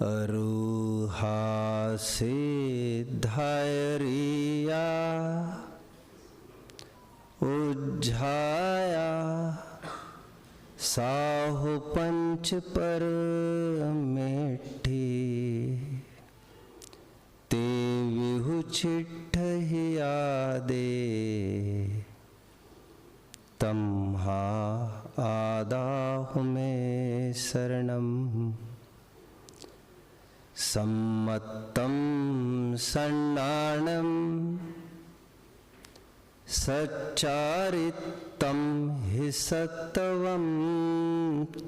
रूहा से धैर्या उज्झाया साहु पंच पर मिठी ते विहु चिट्ठ यादे तम्हा आदाहु में शरणम सम्मत्तं सन्नाणं सच्चारितं हि सत्वं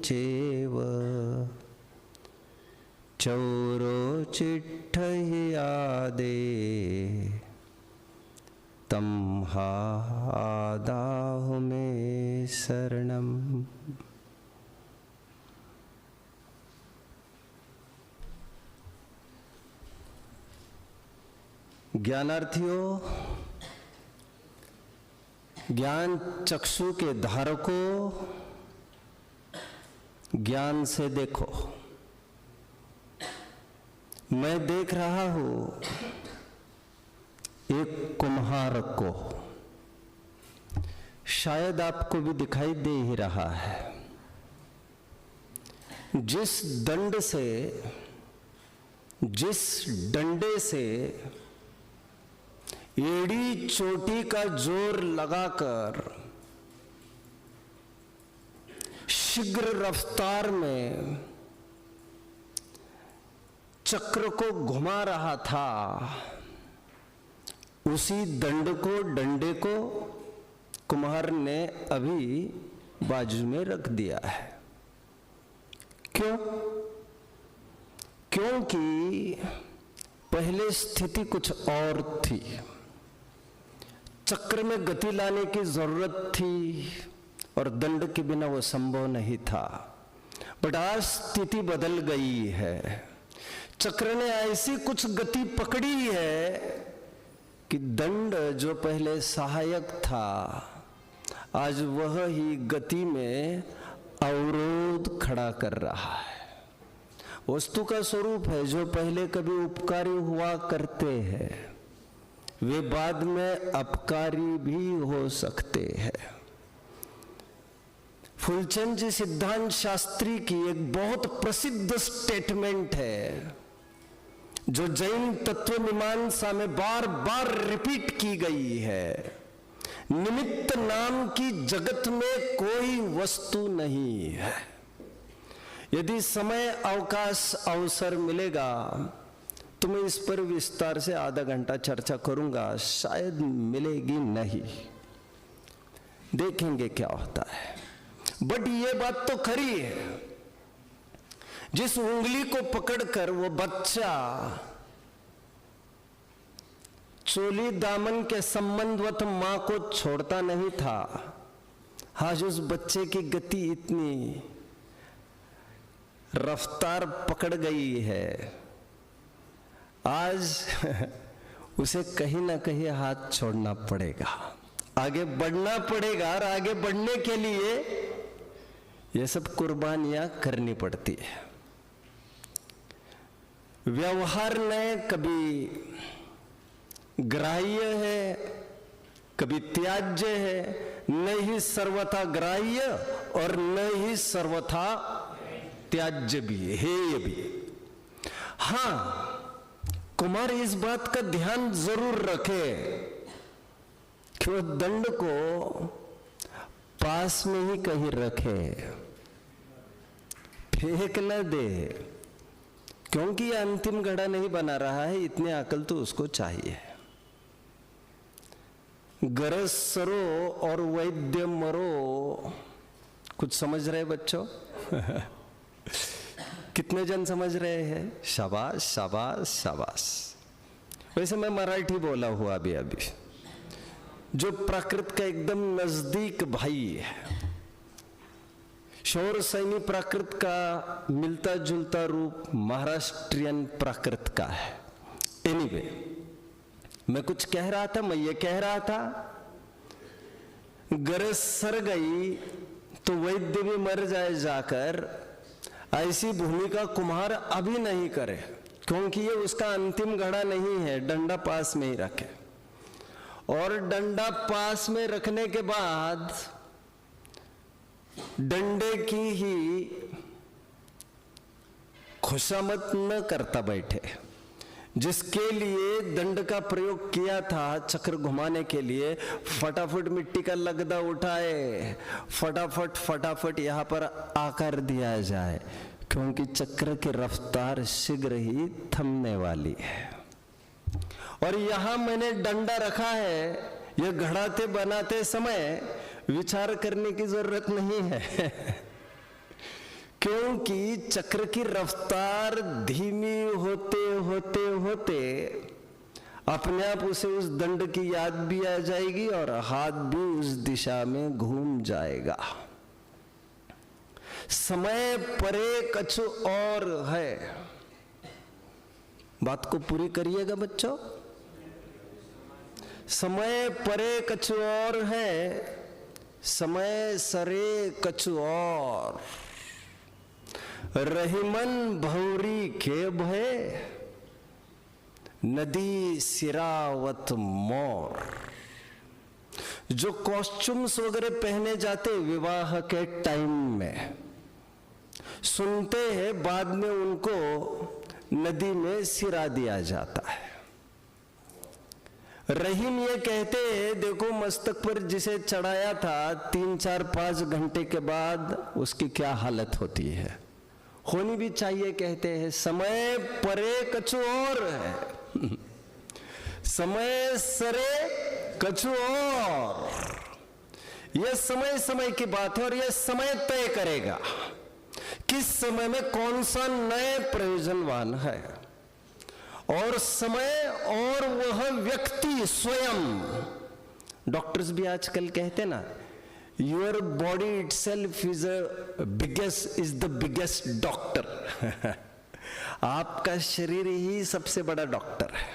चैव चौरो चिट्ठ यादे तम्हा आदाहु में शरणम। ज्ञानार्थियों, ज्ञान चक्षु के धारकों, ज्ञान से देखो। मैं देख रहा हूं एक कुम्हार को, शायद आपको भी दिखाई दे ही रहा है। जिस डंडे से एड़ी चोटी का जोर लगाकर शीघ्र रफ्तार में चक्र को घुमा रहा था, उसी डंडे को कुम्हार ने अभी बाजू में रख दिया है। क्यों? क्योंकि पहले स्थिति कुछ और थी, चक्र में गति लाने की जरूरत थी और दंड के बिना वो संभव नहीं था। बट आज स्थिति बदल गई है, चक्र ने ऐसी कुछ गति पकड़ी है कि दंड जो पहले सहायक था, आज वह ही गति में अवरोध खड़ा कर रहा है। वस्तु का स्वरूप है, जो पहले कभी उपकारी हुआ करते हैं वे बाद में अपकारी भी हो सकते हैं। फूलचंद जी सिद्धांत शास्त्री की एक बहुत प्रसिद्ध स्टेटमेंट है, जो जैन तत्व मीमांसा में बार बार रिपीट की गई है। निमित्त नाम की जगत में कोई वस्तु नहीं है। यदि समय अवकाश अवसर मिलेगा तो मैं इस पर विस्तार से आधा घंटा चर्चा करूंगा, शायद मिलेगी नहीं, देखेंगे क्या होता है। बट ये बात तो खरी है, जिस उंगली को पकड़कर वो बच्चा चोली दामन के संबंधवत मां को छोड़ता नहीं था, आज उस बच्चे की गति इतनी रफ्तार पकड़ गई है, आज उसे कहीं ना कहीं हाथ छोड़ना पड़ेगा, आगे बढ़ना पड़ेगा। और आगे बढ़ने के लिए ये सब कुर्बानियां करनी पड़ती है। व्यवहार में कभी ग्राह्य है, कभी त्याज्य है, न ही सर्वथा ग्राह्य और न ही सर्वथा त्याज्य भी है, हेय भी। हां, कुमार इस बात का ध्यान जरूर रखे कि वो दंड को पास में ही कहीं रखे, फेंक न दे, क्योंकि ये अंतिम घड़ा नहीं बना रहा है, इतनी अकल तो उसको चाहिए। गरज सरो और वैद्य मरो, कुछ समझ रहे बच्चों? कितने जन समझ रहे हैं? शाबाश शाबाश शाबाश। वैसे मैं मराठी बोला हुआ अभी, जो प्रकृति का एकदम नजदीक भाई है, शौर सैनी प्राकृत का मिलता जुलता रूप महाराष्ट्रियन प्राकृत का है। एनीवे, मैं कुछ कह रहा था, मैं ये कह रहा था, गरज सर गई तो वैद्य भी मर जाए जाकर, ऐसी भूमिका कुम्हार अभी नहीं करे, क्योंकि ये उसका अंतिम घड़ा नहीं है। डंडा पास में ही रखे, और डंडा पास में रखने के बाद डंडे की ही खुशामद न करता बैठे। जिसके लिए दंड का प्रयोग किया था चक्र घुमाने के लिए, फटाफट मिट्टी का लगदा उठाए, फटाफट फटाफट यहां पर आकर दिया जाए, क्योंकि चक्र की रफ्तार शीघ्र ही थमने वाली है। और यहां मैंने डंडा रखा है, यह घड़ाते बनाते समय विचार करने की जरूरत नहीं है क्योंकि चक्र की रफ्तार धीमी होते होते होते अपने आप उसे उस दंड की याद भी आ जाएगी और हाथ भी उस दिशा में घूम जाएगा। समय परे कछु और है। बात को पूरी करिएगा बच्चों। समय परे कछु और है, समय सरे कछु और। रहीमन भौरी के भय, नदी सिरावत मोर। जो कॉस्ट्यूम्स वगैरह पहने जाते विवाह के टाइम में, सुनते हैं बाद में उनको नदी में सिरा दिया जाता है। रहीम ये कहते हैं, देखो मस्तक पर जिसे चढ़ाया था 3, 4, 5 घंटे के बाद उसकी क्या हालत होती है, होनी भी चाहिए। कहते हैं समय परे कछु और है, समय सरे कछु और। यह समय समय की बात है और यह समय तय करेगा किस समय में कौन सा नए प्रयोजनवान है। और समय और वह व्यक्ति स्वयं, डॉक्टर्स भी आजकल कहते ना, your body itself is the biggest doctor आपका शरीर ही सबसे बड़ा डॉक्टर है।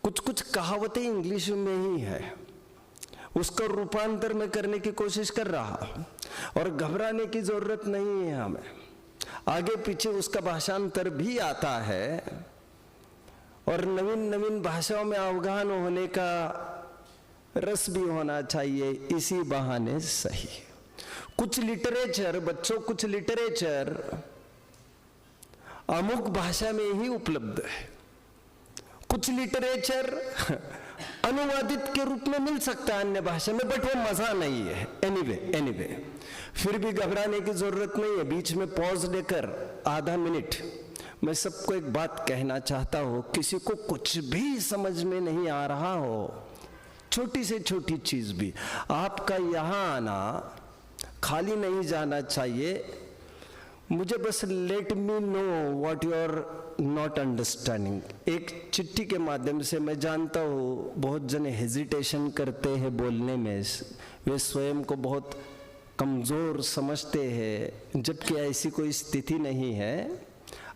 कुछ कुछ कहावतें इंग्लिश में ही है, उसका रूपांतर में करने की कोशिश कर रहा हूं, और घबराने की जरूरत नहीं है हमें। आगे पीछे उसका भाषांतर भी आता है और नवीन नवीन भाषाओं में अवगाहन होने का रस भी होना चाहिए, इसी बहाने सही। कुछ लिटरेचर बच्चों, कुछ लिटरेचर अमुक भाषा में ही उपलब्ध है, कुछ लिटरेचर अनुवादित के रूप में मिल सकता है अन्य भाषा में, बट वो मजा नहीं है। एनीवे फिर भी घबराने की जरूरत नहीं है। बीच में पॉज लेकर आधा मिनट मैं सबको एक बात कहना चाहता हूं, किसी को कुछ भी समझ में नहीं आ रहा हो, छोटी से छोटी चीज भी, आपका यहां आना खाली नहीं जाना चाहिए। मुझे बस let me know what you are not understanding. एक चिट्ठी के माध्यम से मैं जानता हूँ बहुत जने हेजिटेशन करते हैं बोलने में, वे स्वयं को बहुत कमजोर समझते हैं, जबकि ऐसी कोई स्थिति नहीं है।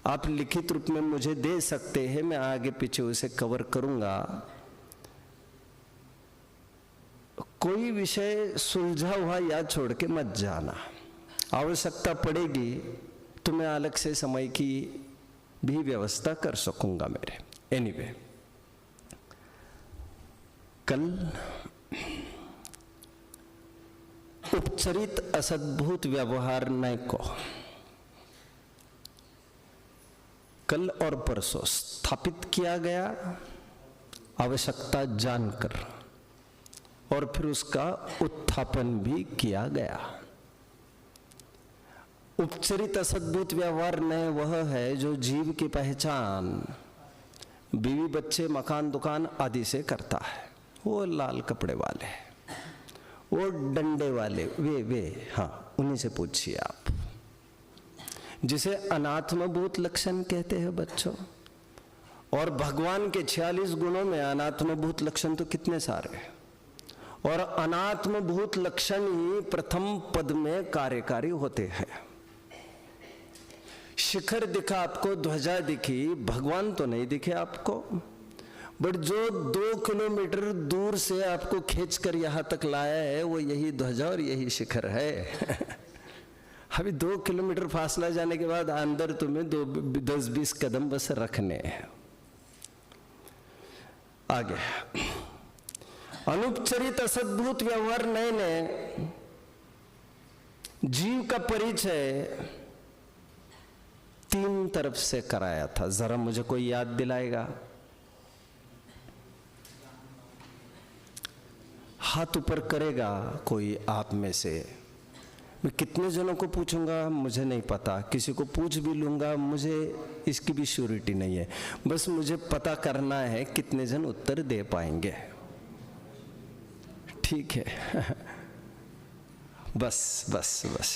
आप लिखित रूप में मुझे दे सकते हैं, मैं आगे पीछे उसे कवर करूंगा। कोई विषय सुलझा हुआ याद छोड़ के मत जाना, आवश्यकता पड़ेगी तो मैं अलग से समय की भी व्यवस्था कर सकूंगा मेरे। एनीवे, कल उपचरित असद्भुत व्यवहार नय को कल और परसों स्थापित किया गया आवश्यकता जानकर, और फिर उसका उत्थापन भी किया गया। उपचरित असद्भुत व्यवहार नय वह है जो जीव की पहचान बीवी बच्चे मकान दुकान आदि से करता है। वो लाल कपड़े वाले, वो डंडे वाले, वे हाँ, उन्हीं से पूछिए आप, जिसे अनात्मभूत लक्षण कहते हैं बच्चों। और भगवान के 46 गुणों में अनात्मभूत लक्षण तो कितने सारे, और अनात्मभूत लक्षण ही प्रथम पद में कार्यकारी होते हैं। शिखर दिखा आपको, ध्वजा दिखी, भगवान तो नहीं दिखे आपको, बट जो 2 किलोमीटर दूर से आपको खींचकर यहां तक लाया है वो यही ध्वजा और यही शिखर है अभी 2 किलोमीटर फासला जाने के बाद अंदर तुम्हें 10-20 कदम बस रखने हैं। आगे अनुपचरित असद्भुत व्यवहार नए ने जीव का परिचय 3 तरफ से कराया था। जरा मुझे कोई याद दिलाएगा? हाथ ऊपर करेगा कोई आप में से? मैं कितने जनों को पूछूंगा मुझे नहीं पता, किसी को पूछ भी लूंगा, मुझे इसकी भी श्योरिटी नहीं है। बस मुझे पता करना है कितने जन उत्तर दे पाएंगे। ठीक है बस बस बस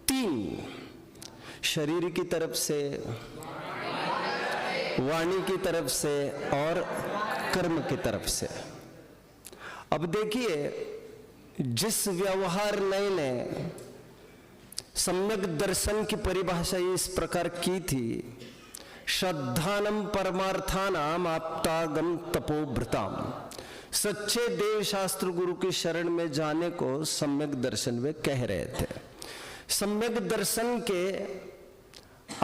3 शरीर की तरफ से, वाणी की तरफ से और कर्म की तरफ से। अब देखिए, जिस व्यवहार नए ने सम्यक दर्शन की परिभाषा इस प्रकार की थी, श्रद्धानम परमार्थानाम आप्तागम तपोभृताम, सच्चे देव शास्त्र गुरु की शरण में जाने को सम्यक दर्शन वे कह रहे थे। सम्यक दर्शन के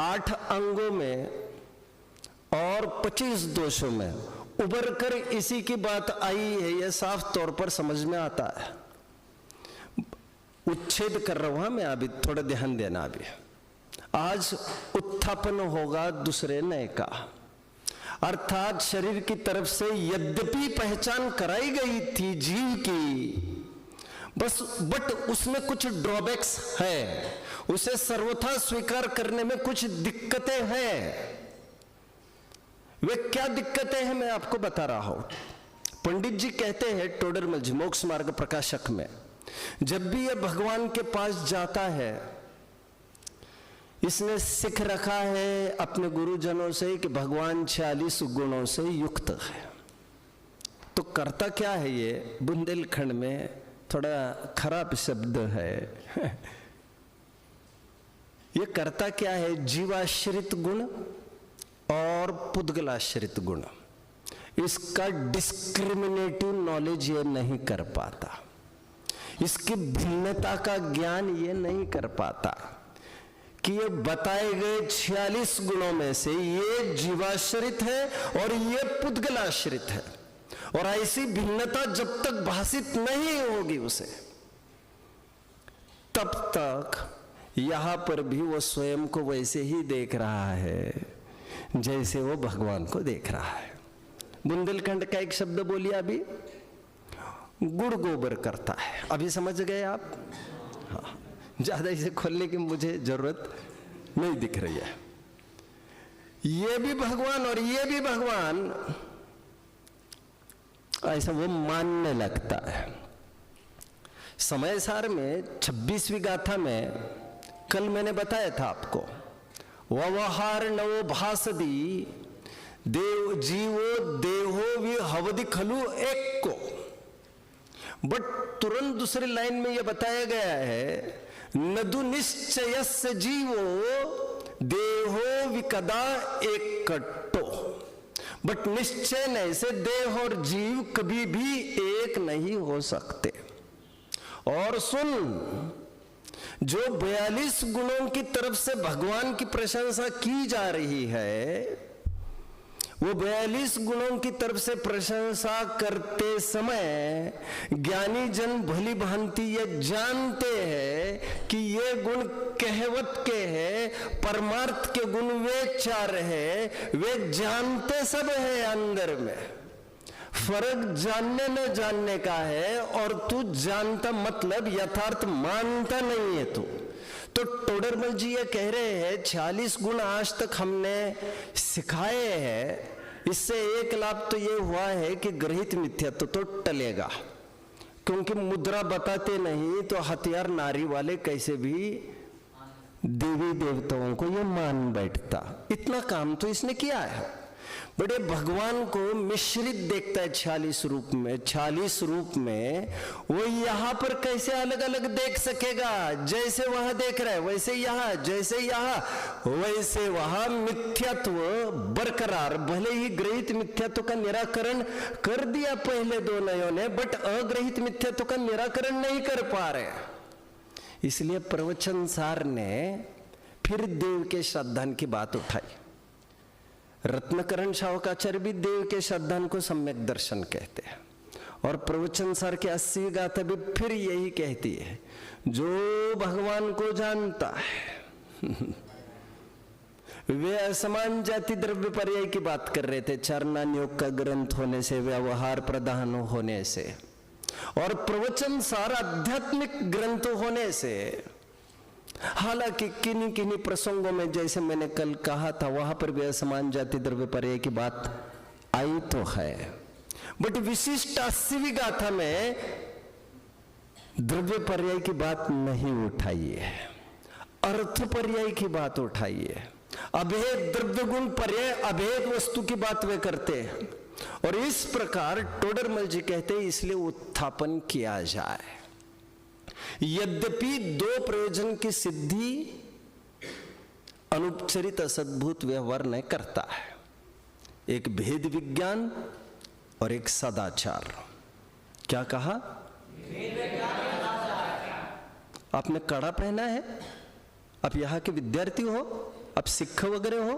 8 अंगों में और 25 दोषों में उबर कर इसी की बात आई है, यह साफ तौर पर समझ में आता है। उच्छेद कर रहा हूं मैं अभी, थोड़ा ध्यान देना। अभी आज उत्थापन होगा दूसरे नए का, अर्थात शरीर की तरफ से यद्यपि पहचान कराई गई थी जीव की, बट उसमें कुछ ड्रॉबैक्स है, उसे सर्वथा स्वीकार करने में कुछ दिक्कतें हैं। वे क्या दिक्कतें हैं मैं आपको बता रहा हूं। पंडित जी कहते हैं टोडरमल जी मोक्ष मार्ग प्रकाशक में, जब भी यह भगवान के पास जाता है, इसने सीख रखा है अपने गुरुजनों से कि भगवान 46 गुणों से युक्त है। तो करता क्या है ये? बुंदेलखंड में थोड़ा खराब शब्द है ये करता क्या है? जीवाश्रित गुण और पुद्गलाश्रित गुण, इसका डिस्क्रिमिनेटिव नॉलेज ये नहीं कर पाता, इसकी भिन्नता का ज्ञान ये नहीं कर पाता कि ये बताए गए 46 गुणों में से ये जीवाश्रित है और ये पुद्गलाश्रित है। और ऐसी भिन्नता जब तक भाषित नहीं होगी उसे, तब तक यहां पर भी वो स्वयं को वैसे ही देख रहा है जैसे वो भगवान को देख रहा है। बुंदेलखंड का एक शब्द बोलिए अभी, गुड़ गोबर करता है। अभी समझ गए आप? हाँ, ज्यादा इसे खोलने की मुझे जरूरत नहीं दिख रही है। ये भी भगवान और ये भी भगवान, ऐसा वो मानने लगता है। समय सार में 26वीं गाथा में कल मैंने बताया था आपको, व्यवहार नवो भासदी देव जीवो देहो वि हवदि खलु एक को। बट तुरंत दूसरी लाइन में यह बताया गया है, नदु निश्चयस्य जीवो देहो विकदा एक कट्टो। बट निश्चय नहीं से देह और जीव कभी भी एक नहीं हो सकते। और सुन, जो 42 गुणों की तरफ से भगवान की प्रशंसा की जा रही है, वो 42 गुणों की तरफ से प्रशंसा करते समय ज्ञानी जन भली भांति ये जानते हैं कि ये गुण कहवत के हैं, परमार्थ के गुण वे 4 है, वे जानते सब है अंदर में। फर्क जानने न जानने का है, और तू जानता मतलब यथार्थ मानता नहीं है तू। तो टोडरमल जी ये कह रहे हैं 46 गुण आज तक हमने सिखाए हैं, इससे एक लाभ तो ये हुआ है कि गृहित मिथ्यात्व तो टलेगा, क्योंकि मुद्रा बताते नहीं तो हथियार नारी वाले कैसे भी देवी देवताओं को ये मान बैठता। इतना काम तो इसने किया है। बड़े भगवान को मिश्रित देखता है 46 रूप में। 46 रूप में वो यहां पर कैसे अलग अलग देख सकेगा? जैसे वहां देख रहा है वैसे यहां, जैसे यहां वैसे वहां मिथ्यात्व बरकरार। भले ही ग्रहित मिथ्यात्व का निराकरण कर दिया पहले दो नयों ने, बट अग्रहित मिथ्यात्व का निराकरण नहीं कर पा रहे। इसलिए प्रवचनसार ने फिर देव के श्रद्धान की बात उठाई। रत्नकरण शावकाचार्य भी देव के श्रद्धान को सम्यक दर्शन कहते हैं, और प्रवचनसार के 80 गाथा भी फिर यही कहती है, जो भगवान को जानता है। वे असमान जाति द्रव्य पर्याय की बात कर रहे थे, चरणान योग का ग्रंथ होने से, व्यवहार प्रधान होने से, और प्रवचनसार आध्यात्मिक ग्रंथ होने से। हालांकि किन्हीं किन्हीं प्रसंगों में, जैसे मैंने कल कहा था, वहां पर भी असमान जाति द्रव्य पर्याय की बात आई तो है, बट विशिष्ट 80वीं गाथा में द्रव्य पर्याय की बात नहीं उठाई है, अर्थ पर्याय की बात उठाई है। अभेद द्रव्य गुण पर्याय अभेद वस्तु की बात वे करते हैं, और इस प्रकार टोडरमल जी कहते हैं इसलिए उत्थापन किया जाए। यद्यपि दो प्रयोजन की सिद्धि अनुपचरित असद्भुत व्यवहार नहीं करता है, एक भेद विज्ञान और एक सदाचार। क्या कहा? आपने कड़ा पहना है, आप यहां के विद्यार्थी हो, आप सिख वगैरह हो,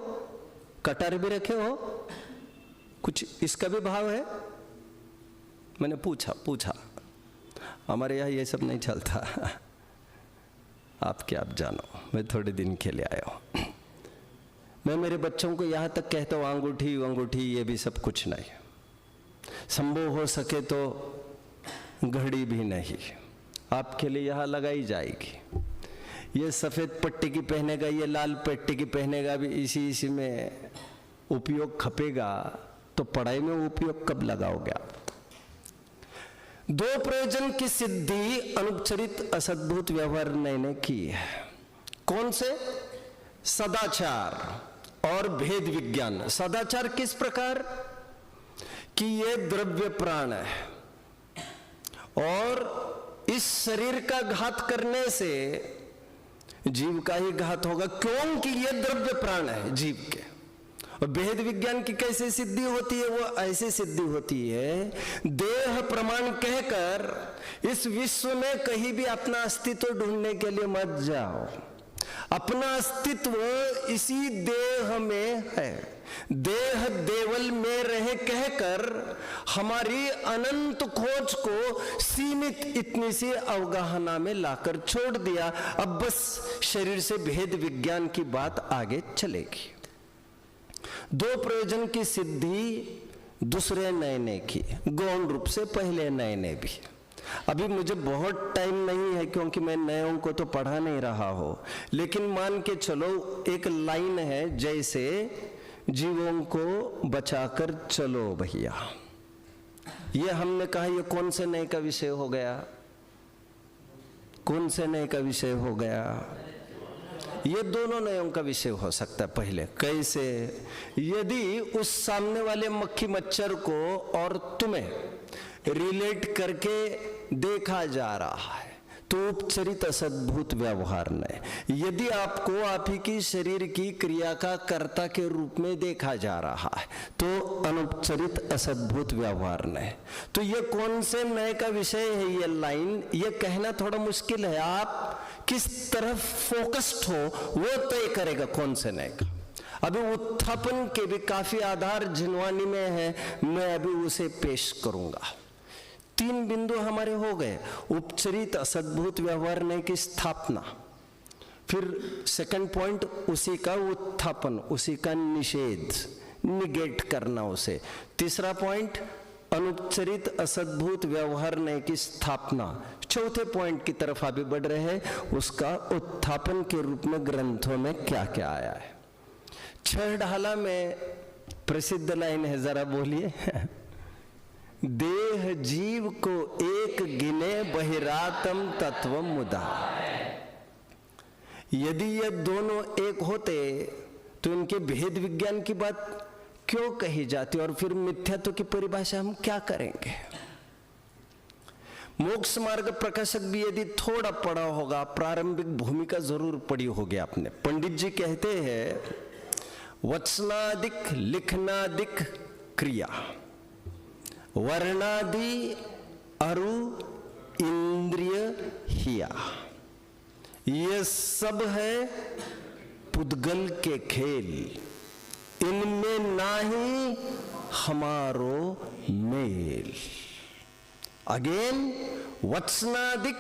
कटार भी रखे हो, कुछ इसका भी भाव है? मैंने पूछा हमारे यहाँ ये सब नहीं चलता। आप क्या आप जानो, मैं थोड़े दिन के लिए आया हूं। मैं मेरे बच्चों को यहाँ तक कहता हूँ अंगूठी अंगूठी ये भी सब कुछ नहीं, संभव हो सके तो घड़ी भी नहीं आपके लिए यहाँ लगाई जाएगी। ये सफेद पट्टी की पहनेगा, ये लाल पट्टी की पहनेगा, भी इसी में उपयोग खपेगा तो पढ़ाई में उपयोग कब लगाओगे आप? दो प्रयोजन की सिद्धि अनुपचरित असद्भुत व्यवहार ने की है। कौन से? सदाचार और भेद विज्ञान। सदाचार किस प्रकार कि ये द्रव्य प्राण है और इस शरीर का घात करने से जीव का ही घात होगा, क्योंकि ये द्रव्य प्राण है जीव के। और भेद विज्ञान की कैसे सिद्धि होती है? वो ऐसी सिद्धि होती है, देह प्रमाण कहकर इस विश्व में कहीं भी अपना अस्तित्व ढूंढने के लिए मत जाओ। अपना अस्तित्व इसी देह में है, देह देवल में रहे कहकर हमारी अनंत खोज को सीमित इतनी सी अवगाहना में लाकर छोड़ दिया। अब बस शरीर से भेद विज्ञान की बात आगे चलेगी। दो प्रयोजन की सिद्धि दूसरे नए ने की, गौण रूप से पहले नए ने भी। अभी मुझे बहुत टाइम नहीं है क्योंकि मैं नयों को तो पढ़ा नहीं रहा हो, लेकिन मान के चलो एक लाइन है, जैसे जीवों को बचाकर चलो भैया। ये हमने कहा ये कौन से नए का विषय हो गया? कौन से नए का विषय हो गया? ये दोनों नयों का विषय हो सकता है। पहले कैसे? यदि उस सामने वाले मक्खी मच्छर को और तुम्हें रिलेट करके देखा जा रहा है तो उपचरित असद्भुत व्यवहार नहीं। यदि आपको आप ही की शरीर की क्रिया का कर्ता के रूप में देखा जा रहा है तो अनुपचरित असद्भुत व्यवहार नहीं। तो ये कौन से नए का विषय है? ये लाइन ये कहना थोड़ा मुश्किल है। आप किस तरफ फोकस्ड हो वो तय करेगा कौन से नए का। अभी उत्थापन के भी काफी आधार जिनवानी में है, मैं अभी उसे पेश करूंगा। 3 बिंदु हमारे हो गए। उपचरित असद्भुत व्यवहार नए की स्थापना, फिर सेकंड पॉइंट उसी का उत्थापन, उसी का निषेध, निगेट करना उसे। तीसरा पॉइंट अनुपचरित असद्भुत व्यवहार नए की स्थापना। चौथे पॉइंट की तरफ अभी बढ़ रहे हैं, उसका उत्थापन के रूप में ग्रंथों में क्या क्या आया है। 6 ढाला में प्रसिद्ध लाइन है, जरा बोलिए। देह जीव को एक गिने बहिरातम तत्व मुदा। यदि ये दोनों एक होते तो इनके भेद विज्ञान की बात क्यों कही जाती है और फिर मिथ्यात्व की परिभाषा हम क्या करेंगे? मोक्ष मार्ग प्रकाशक भी यदि थोड़ा पढ़ा होगा, प्रारंभिक भूमिका जरूर पढ़ी होगी आपने। पंडित जी कहते हैं वचनादिक लिखनादिक क्रिया वर्णादि अरु इंद्रिय हिया, ये सब है पुद्गल के खेल, इनमें नाही हमारो मेल। अगेन वचनादिक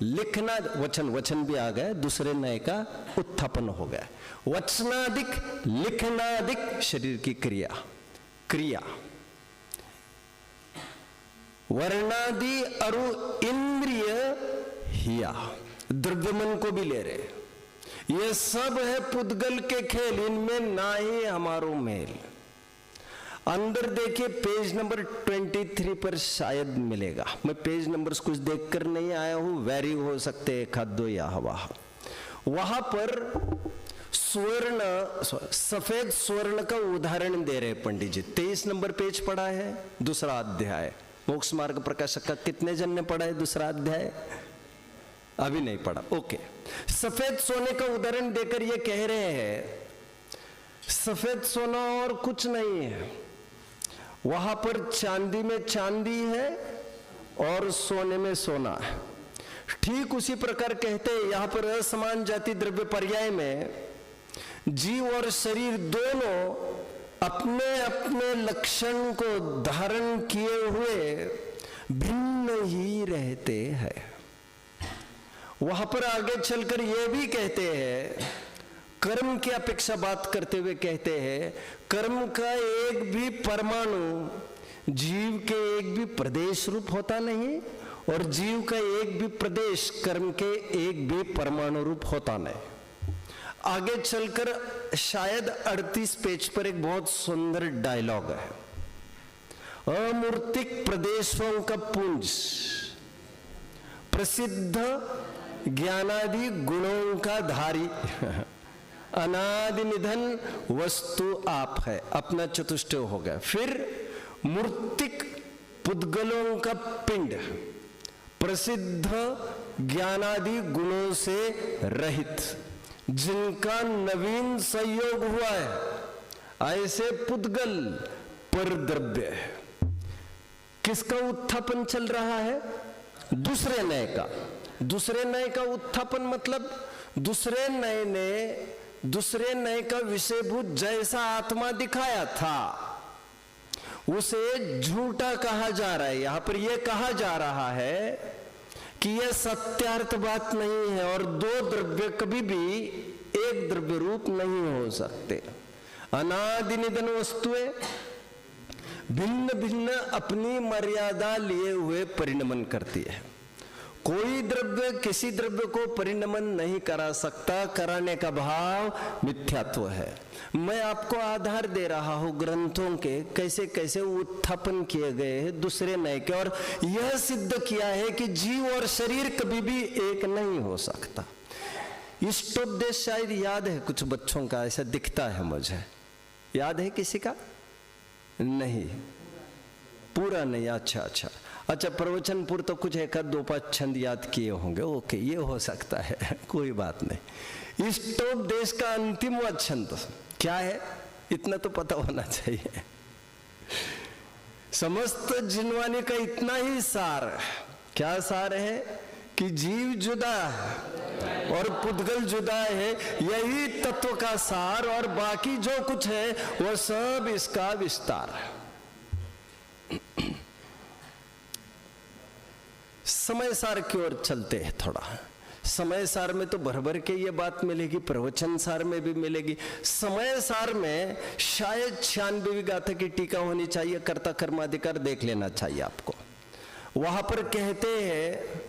लिखना, वचन भी आ गए, दूसरे नए का उत्थापन हो गया। वचनादिक लिखनादिक शरीर की क्रिया वर्णादि अरु इंद्रिय हिया, द्रव्य मन को भी ले रहे, ये सब है पुद्गल के खेल, इनमें ना ही हमारो मेल। अंदर देखिए पेज नंबर 23 पर शायद मिलेगा, मैं पेज नंबर्स कुछ देखकर नहीं आया हूं, वेरी हो सकते एक हाथ दो या हवा। वहां पर सफेद स्वर्ण का उदाहरण दे रहे पंडित जी। 23 नंबर पेज पढ़ा है, दूसरा अध्याय। मोक्ष मार्ग प्रकाशक का कितने जन ने पढ़ा है दूसरा अध्याय? अभी नहीं पढ़ा, ओके। सफेद सोने का उदाहरण देकर ये कह रहे हैं सफेद सोना और कुछ नहीं है, वहां पर चांदी में चांदी है और सोने में सोना है। ठीक उसी प्रकार कहते हैं यहां पर असमान जाति द्रव्य पर्याय में जीव और शरीर दोनों अपने अपने लक्षण को धारण किए हुए भिन्न ही रहते हैं। वहां पर आगे चलकर यह भी कहते हैं, कर्म की अपेक्षा बात करते हुए कहते हैं, कर्म का एक भी परमाणु जीव के एक भी प्रदेश रूप होता नहीं और जीव का एक भी प्रदेश कर्म के एक भी परमाणु रूप होता नहीं। आगे चलकर शायद 38 पेज पर एक बहुत सुंदर डायलॉग है, अमूर्तिक प्रदेशों का पुंज प्रसिद्ध ज्ञानादि गुणों का धारी अनादि निधन वस्तु आप है, अपना चतुष्टय हो गया। फिर मूर्तिक पुद्गलों का पिंड प्रसिद्ध ज्ञानादि गुणों से रहित, जिनका नवीन संयोग हुआ है, ऐसे पुद्गल पर द्रव्य। किसका उत्थापन चल रहा है? दूसरे नए का। दूसरे नए का उत्थापन मतलब दूसरे नए ने दूसरे नए का विषयभूत जैसा आत्मा दिखाया था उसे झूठा कहा जा रहा है। यहां पर यह कहा जा रहा है कि यह सत्यार्थ बात नहीं है और दो द्रव्य कभी भी एक द्रव्य रूप नहीं हो सकते। अनादि निधन वस्तुएं भिन्न भिन्न अपनी मर्यादा लिए हुए परिणमन करती है। कोई द्रव्य किसी द्रव्य को परिणमन नहीं करा सकता, कराने का भाव मिथ्यात्व है। मैं आपको आधार दे रहा हूं ग्रंथों के कैसे कैसे उत्थापन किए गए हैं दूसरे नए के, और यह सिद्ध किया है कि जीव और शरीर कभी भी एक नहीं हो सकता। इष्टोपदेश शायद याद है कुछ बच्चों का, ऐसा दिखता है मुझे। याद है किसी का? नहीं, पूरा नहीं। अच्छा प्रवचनपुर तो कुछ एक दो पांच छंद याद किए होंगे, ओके, ये हो सकता है, कोई बात नहीं। इष्टोपदेश का अंतिम छंद क्या है इतना तो पता होना चाहिए। समस्त जिनवानी का इतना ही सार, क्या सार है कि जीव जुदा है और पुद्गल जुदा है, यही तत्व का सार, और बाकी जो कुछ है वह सब इसका विस्तार है। समय सार की ओर चलते हैं थोड़ा। समय सार में तो भर भर के ये बात मिलेगी, प्रवचन सार में भी मिलेगी। समय सार में शायद 96वीं गाथा की टीका होनी चाहिए, कर्ता कर्माधिकार देख लेना चाहिए आपको। वहां पर कहते हैं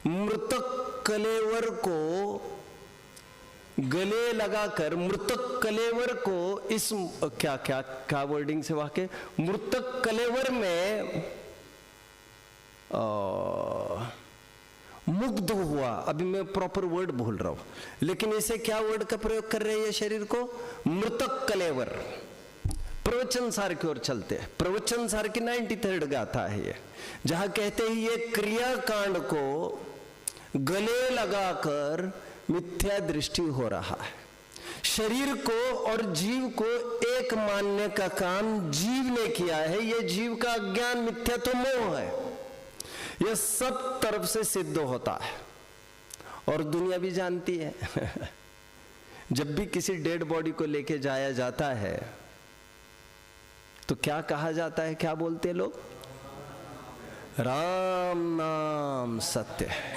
मृतक कलेवर को गले लगाकर, मृतक कलेवर को इस क्या क्या क्या वर्डिंग से वाक्य, मृतक कलेवर में मुग्ध हुआ। अभी मैं प्रॉपर वर्ड भूल रहा हूं, लेकिन इसे क्या वर्ड का प्रयोग कर रहे हैं शरीर को? मृतक कलेवर। प्रवचन सार की ओर चलते हैं। प्रवचन सार की 93rd गाथा है ये, जहां कहते हैं ये क्रियाकांड को गले लगाकर मिथ्या दृष्टि हो रहा है। शरीर को और जीव को एक मानने का काम जीव ने किया है। ये जीव का अज्ञान, मिथ्या तो मोह है। यह सब तरफ से सिद्ध होता है और दुनिया भी जानती है। जब भी किसी डेड बॉडी को लेके जाया जाता है तो क्या कहा जाता है, क्या बोलते हैं लोग? राम नाम सत्य है,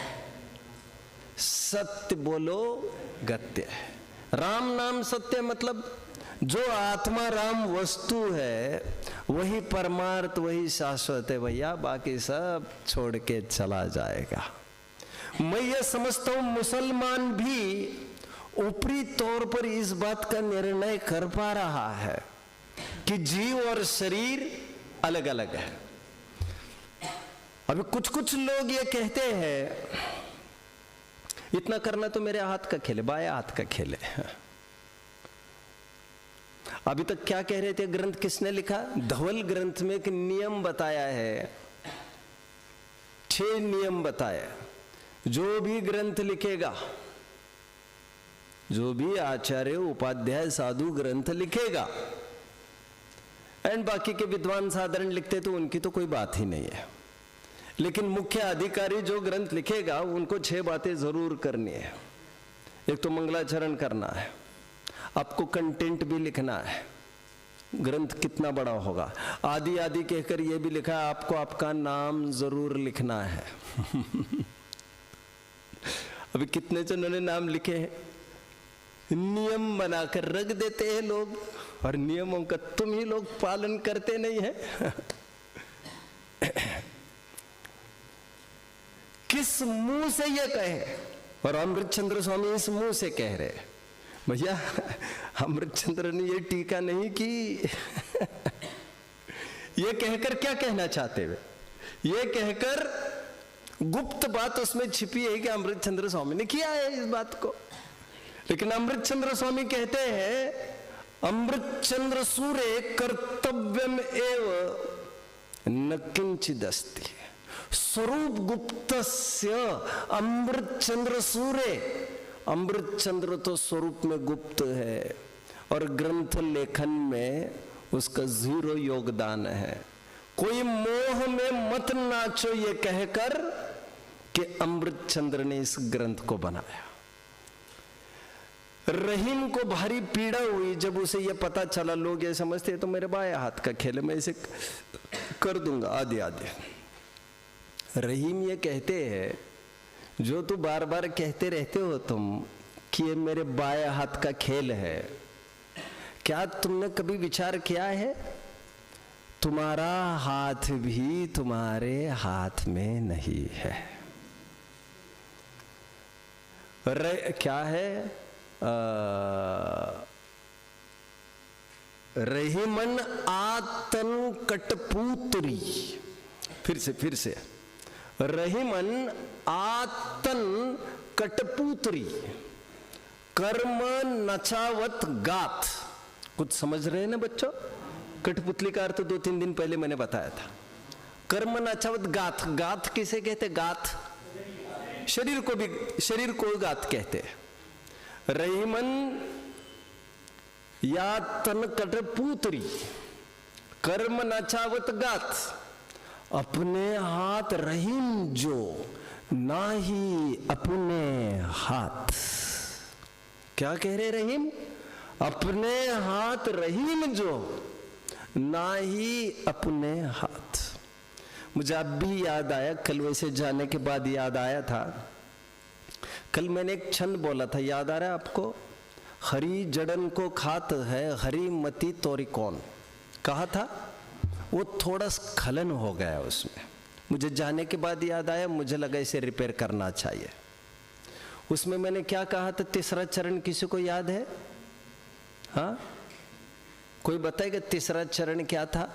सत्य बोलो गत्य है। राम नाम सत्य मतलब जो आत्मा राम वस्तु है वही परमार्थ, वही शाश्वत है भैया, बाकी सब छोड़ के चला जाएगा। मैं ये समझता हूं मुसलमान भी ऊपरी तौर पर इस बात का निर्णय कर पा रहा है कि जीव और शरीर अलग अलग है। अभी कुछ कुछ लोग ये कहते हैं इतना करना तो मेरे हाथ का खेल है, बाया हाथ का खेल है। अभी तक क्या कह रहे थे? ग्रंथ किसने लिखा? धवल ग्रंथ में एक नियम बताया है, 6 नियम बताया। जो भी ग्रंथ लिखेगा, जो भी आचार्य उपाध्याय साधु ग्रंथ लिखेगा, एंड बाकी के विद्वान साधारण लिखते तो उनकी तो कोई बात ही नहीं है, लेकिन मुख्य अधिकारी जो ग्रंथ लिखेगा उनको 6 बातें जरूर करनी है। एक तो मंगलाचरण करना है, आपको कंटेंट भी लिखना है, ग्रंथ कितना बड़ा होगा। आदि आदि कहकर यह भी लिखा है आपको आपका नाम जरूर लिखना है। अभी कितने जनों ने नाम लिखे हैं, नियम बनाकर रख देते हैं लोग, और नियमों का तुम ही लोग पालन करते नहीं है। किस मुंह से ये कहे? और अमृतचंद्र स्वामी इस मुंह से कह रहे भैया, अमृतचंद्र ने ये टीका नहीं की। ये कहकर क्या कहना चाहते वे? ये कहकर गुप्त बात उसमें छिपी है कि अमृतचंद्र स्वामी ने किया है इस बात को। लेकिन अमृतचंद्र स्वामी कहते हैं अमृतचंद्र सूरे कर्तव्यम एव न किंचिदस्ति स्वरूप गुप्तस्य अमृतचंद्र सूरे। अमृतचंद्र तो स्वरूप में गुप्त है और ग्रंथ लेखन में उसका 0 योगदान है। कोई मोह में मत नाचो ये कहकर कि अमृतचंद्र ने इस ग्रंथ को बनाया। रहीम को भारी पीड़ा हुई जब उसे यह पता चला। लोग ये समझते हैं तो मेरे बाएं हाथ का खेल है, मैं इसे कर दूंगा आधे आधे। रहीम ये कहते हैं जो तू बार बार कहते रहते हो तुम कि ये मेरे बाएं हाथ का खेल है, क्या तुमने कभी विचार किया है तुम्हारा हाथ भी तुम्हारे हाथ में नहीं है? क्या है? रहीमन आतन कटपुतरी। फिर से रहीमन आतन कटपुतरी कर्म नचावत गाथ। कुछ समझ रहे हैं ना बच्चों? कठपुतली का अर्थ 2-3 दिन पहले मैंने बताया था। कर्म नचावत गाथ। गाथ किसे कहते? गाथ शरीर को गाथ कहते हैं। रहीमन या तन कटपुतरी कर्म नचावत गाथ। अपने हाथ रहीम जो ना ही अपने हाथ। क्या कह रहे रहीम? अपने हाथ रहीम जो ना ही अपने हाथ। मुझे अब भी याद आया, कल वैसे जाने के बाद याद आया था। कल मैंने एक छंद बोला था, याद आ रहा है आपको? हरी जड़न को खात है हरी मती तोरी कौन। कहा था, वो थोड़ा स्खलन हो गया उसमें। मुझे जाने के बाद याद आया, मुझे लगा इसे रिपेयर करना चाहिए। उसमें मैंने क्या कहा था? तीसरा चरण किसी को याद है? हाँ, कोई बताएगा तीसरा चरण क्या था?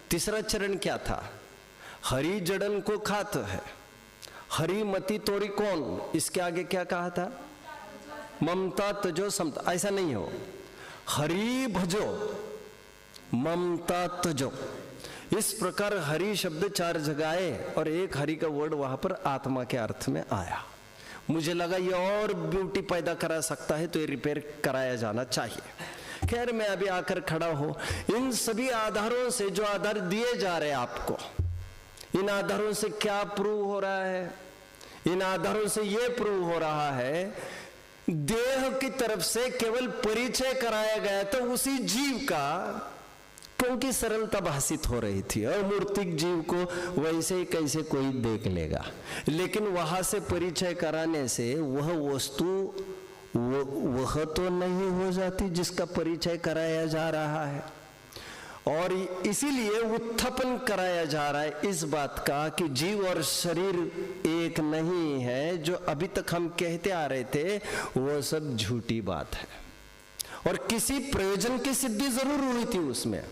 तीसरा चरण क्या था? हरी जड़न को खात है हरी मती तोरी कौन। इसके आगे क्या कहा था? ममता तजो समता, ऐसा नहीं हो। हरि भजो ममता तजो, इस प्रकार हरि शब्द 4 जगह आए और एक हरि का वर्ड वहां पर आत्मा के अर्थ में आया। मुझे लगा ये और ब्यूटी पैदा करा सकता है तो ये रिपेयर कराया जाना चाहिए। खैर मैं अभी आकर खड़ा हूं, इन सभी आधारों से जो आधार दिए जा रहे हैं आपको, इन आधारों से क्या प्रूव हो रहा है? इन आधारों से यह प्रूव हो रहा है देह की तरफ से केवल परिचय कराया गया तो उसी जीव का, क्योंकि सरलता भाषित हो रही थी, अमूर्तिक जीव को वैसे ही कैसे कोई देख लेगा, लेकिन वहां से परिचय कराने से वह वस्तु वह तो नहीं हो जाती जिसका परिचय कराया जा रहा है। और इसीलिए उत्थापन कराया जा रहा है इस बात का कि जीव और शरीर एक नहीं है। जो अभी तक हम कहते आ रहे थे वो सब झूठी बात है और किसी प्रयोजन की सिद्धि जरूर हुई थी उसमें।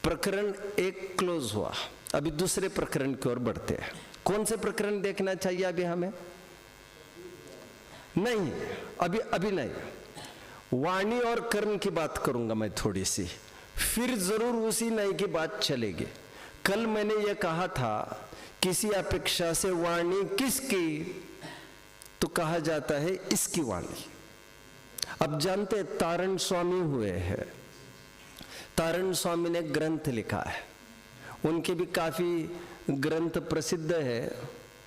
प्रकरण 1 क्लोज हुआ, अभी दूसरे प्रकरण की ओर बढ़ते हैं। कौन से प्रकरण देखना चाहिए अभी हमें? नहीं, अभी नहीं। वाणी और कर्म की बात करूंगा मैं थोड़ी सी, फिर जरूर उसी नई की बात चलेगी। कल मैंने यह कहा था किसी अपेक्षा से वाणी किसकी, तो कहा जाता है इसकी वाणी। अब जानते तारण स्वामी हुए हैं, तारण स्वामी ने ग्रंथ लिखा है, उनके भी काफी ग्रंथ प्रसिद्ध है,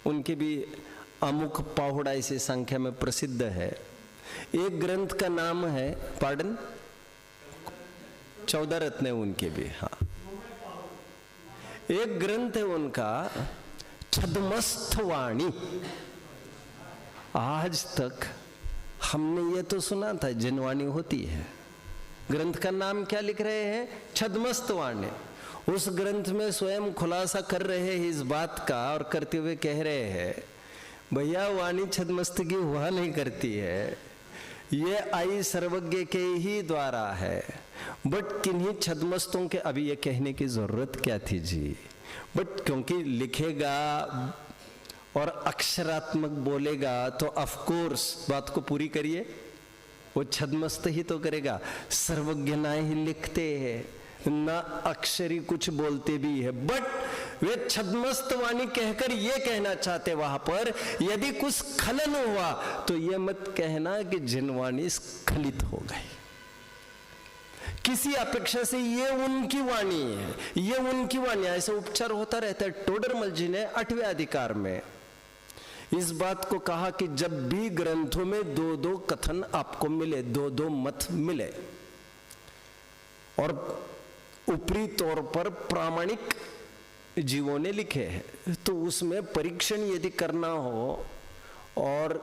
उनके भी अमुक पाहुड़ा इसी संख्या में प्रसिद्ध है। एक ग्रंथ का नाम है, पार्डन, 14 रत्न उनके भी, हाँ। एक ग्रंथ है उनका छद्मस्थ वाणी। आज तक हमने ये तो सुना था जिनवाणी होती है, ग्रंथ का नाम क्या लिख रहे हैं? छद्मस्थ वाणी। उस ग्रंथ में स्वयं खुलासा कर रहे हैं इस बात का और करते हुए कह रहे हैं भैया वाणी छद्मस्त की हुआ नहीं करती है, ये आई सर्वज्ञ के ही द्वारा है। बट किन्हीं छद्मस्तों के अभी ये कहने की जरूरत क्या थी जी, बट क्योंकि लिखेगा और अक्षरात्मक बोलेगा तो ऑफ कोर्स बात को पूरी करिए, वो छद्मस्त ही तो करेगा। सर्वज्ञ ना ही लिखते हैं ना अक्षरी कुछ बोलते भी है, बट वे छद्मस्त वाणी कहकर ये कहना चाहते वहां पर यदि कुछ खलन हुआ तो ये मत कहना कि जिनवाणी स्खलित हो गई। किसी अपेक्षा से ये उनकी वाणी है, ये उनकी वाणी, ऐसा उपचार होता रहता है। टोडरमल जी ने 8वें अधिकार में इस बात को कहा कि जब भी ग्रंथों में 2-2 कथन आपको मिले, 2-2 मत मिले और ऊपरी तौर पर प्रामाणिक जीवों ने लिखे हैं, तो उसमें परीक्षण यदि करना हो और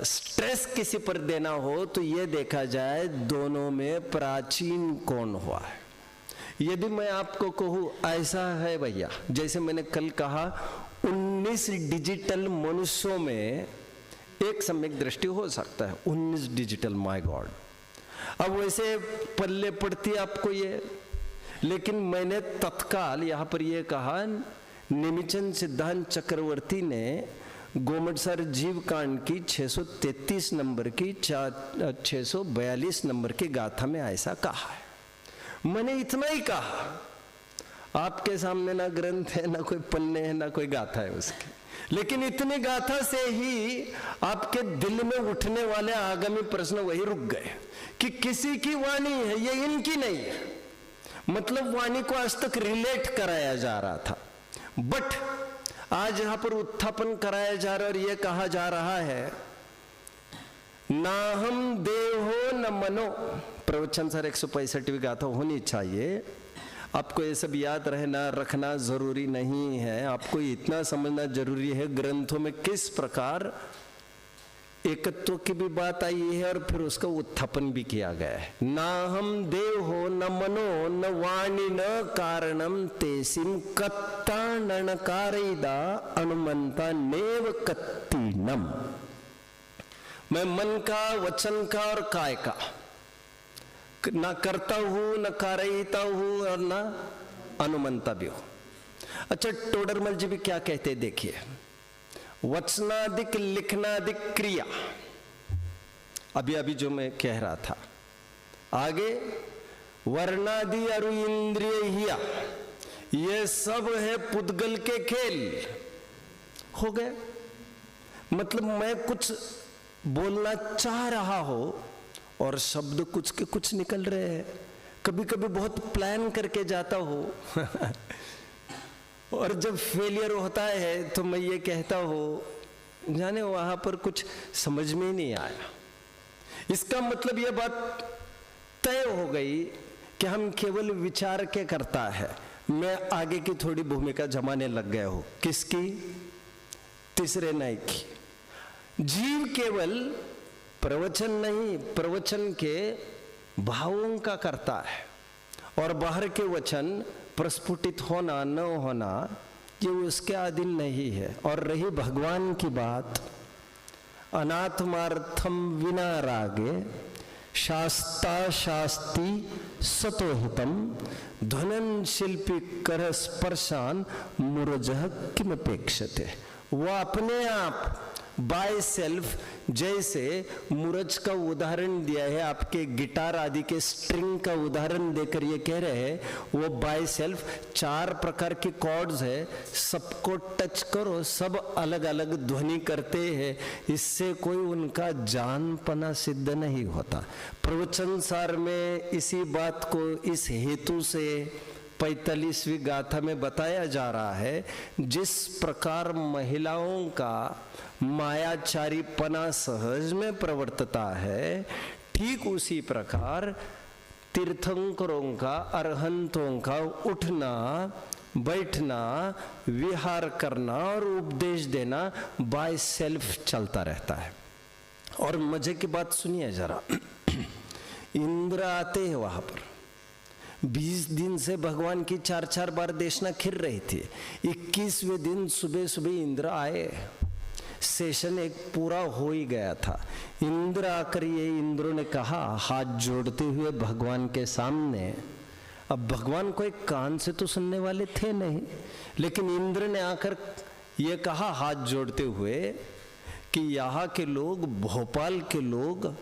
स्ट्रेस किसी पर देना हो तो यह देखा जाए दोनों में प्राचीन कौन हुआ है। यदि मैं आपको कहूं ऐसा है भैया, जैसे मैंने कल कहा 19 डिजिटल मनुष्यों में एक सम्यक दृष्टि हो सकता है, 19 डिजिटल, माय गॉड। अब वैसे पल्ले पड़ती आपको ये, लेकिन मैंने तत्काल यहां पर यह कहा, निमिचंद सिद्धांत चक्रवर्ती ने गोमटसर जीव कांड की 633 नंबर की 642 नंबर की गाथा में ऐसा कहा है। मैंने इतना ही कहा, आपके सामने ना ग्रंथ है, ना कोई पन्ने है, ना कोई गाथा है उसकी, लेकिन इतनी गाथा से ही आपके दिल में उठने वाले आगामी प्रश्न वही रुक गए कि किसी की वाणी है, ये इनकी नहीं है। मतलब वाणी को आज तक रिलेट कराया जा रहा था, बट आज यहां पर उत्थापन कराया जा रहा है और यह कहा जा रहा है ना हम देहो न मनो। प्रवचन सर 165वीं गाथा होनी चाहिए। आपको ये सब याद रहना रखना जरूरी नहीं है, आपको इतना समझना जरूरी है ग्रंथों में किस प्रकार एकत्व की भी बात आई है और फिर उसका उत्थापन भी किया गया है। ना हम देव हो न मनो न वाणी न कारणम तेसिम कत्ता नणकारिदा अनुमंता नेव कत्तीनम। मैं मन का, वचन का और काय का ना करता हूं, न कारयिता हूं और ना अनुमंता भी हूं। अच्छा, टोडरमल जी भी क्या कहते हैं देखिए, वचनाधिक लिखनाधिक क्रिया, अभी अभी जो मैं कह रहा था। आगे वर्णादि अरु इंद्रिय हिया, ये सब है पुद्गल के खेल। हो गए, मतलब मैं कुछ बोलना चाह रहा हो और शब्द कुछ के कुछ निकल रहे हैं। कभी कभी बहुत प्लान करके जाता हो और जब फेलियर होता है तो मैं ये कहता हूं जाने वहां पर कुछ समझ में नहीं आया। इसका मतलब यह बात तय हो गई कि हम केवल विचार के करता है। मैं आगे की थोड़ी भूमिका जमाने लग गया हूं। किसकी? तीसरे न्याय की। जीव केवल प्रवचन नहीं, प्रवचन के भावों का करता है और बाहर के वचन प्रस्फुटित होना न होना ये उसके अधीन नहीं है। और रही भगवान की बात, अनात्मार्थम विना रागे शास्ता शास्ति सतोहितम ध्वनन शिल्पी कर स्पर्शान मुरजह किमपेक्षते। वो अपने आप बाय सेल्फ, जैसे मूरज का उदाहरण दिया है, आपके गिटार आदि के स्ट्रिंग का उदाहरण देकर ये कह रहे हैं वो बाय सेल्फ 4 प्रकार की कॉर्ड्स है, सबको टच करो सब अलग अलग ध्वनि करते हैं। इससे कोई उनका जानपना सिद्ध नहीं होता। प्रवचन सार में इसी बात को इस हेतु से 45वीं गाथा में बताया जा रहा है। जिस प्रकार महिलाओं का मायाचारीपना सहज में प्रवर्तता है, ठीक उसी प्रकार तीर्थंकरों का, अरहंतों का उठना बैठना, विहार करना और उपदेश देना बाय सेल्फ चलता रहता है। और मजे की बात सुनिए जरा, इंद्र आते हैं वहां पर। 20 दिन से भगवान की 4-4 बार देशना खिर रही थी। 21वें दिन सुबह सुबह इंद्र आए। सेशन एक पूरा हो ही गया था। इंद्र आकर ये इंद्रों ने कहा हाथ जोड़ते हुए भगवान के सामने। अब भगवान को एक कान से तो सुनने वाले थे नहीं, लेकिन इंद्र ने आकर ये कहा हाथ जोड़ते हुए कि यहाँ के लोग, भोपाल के लोग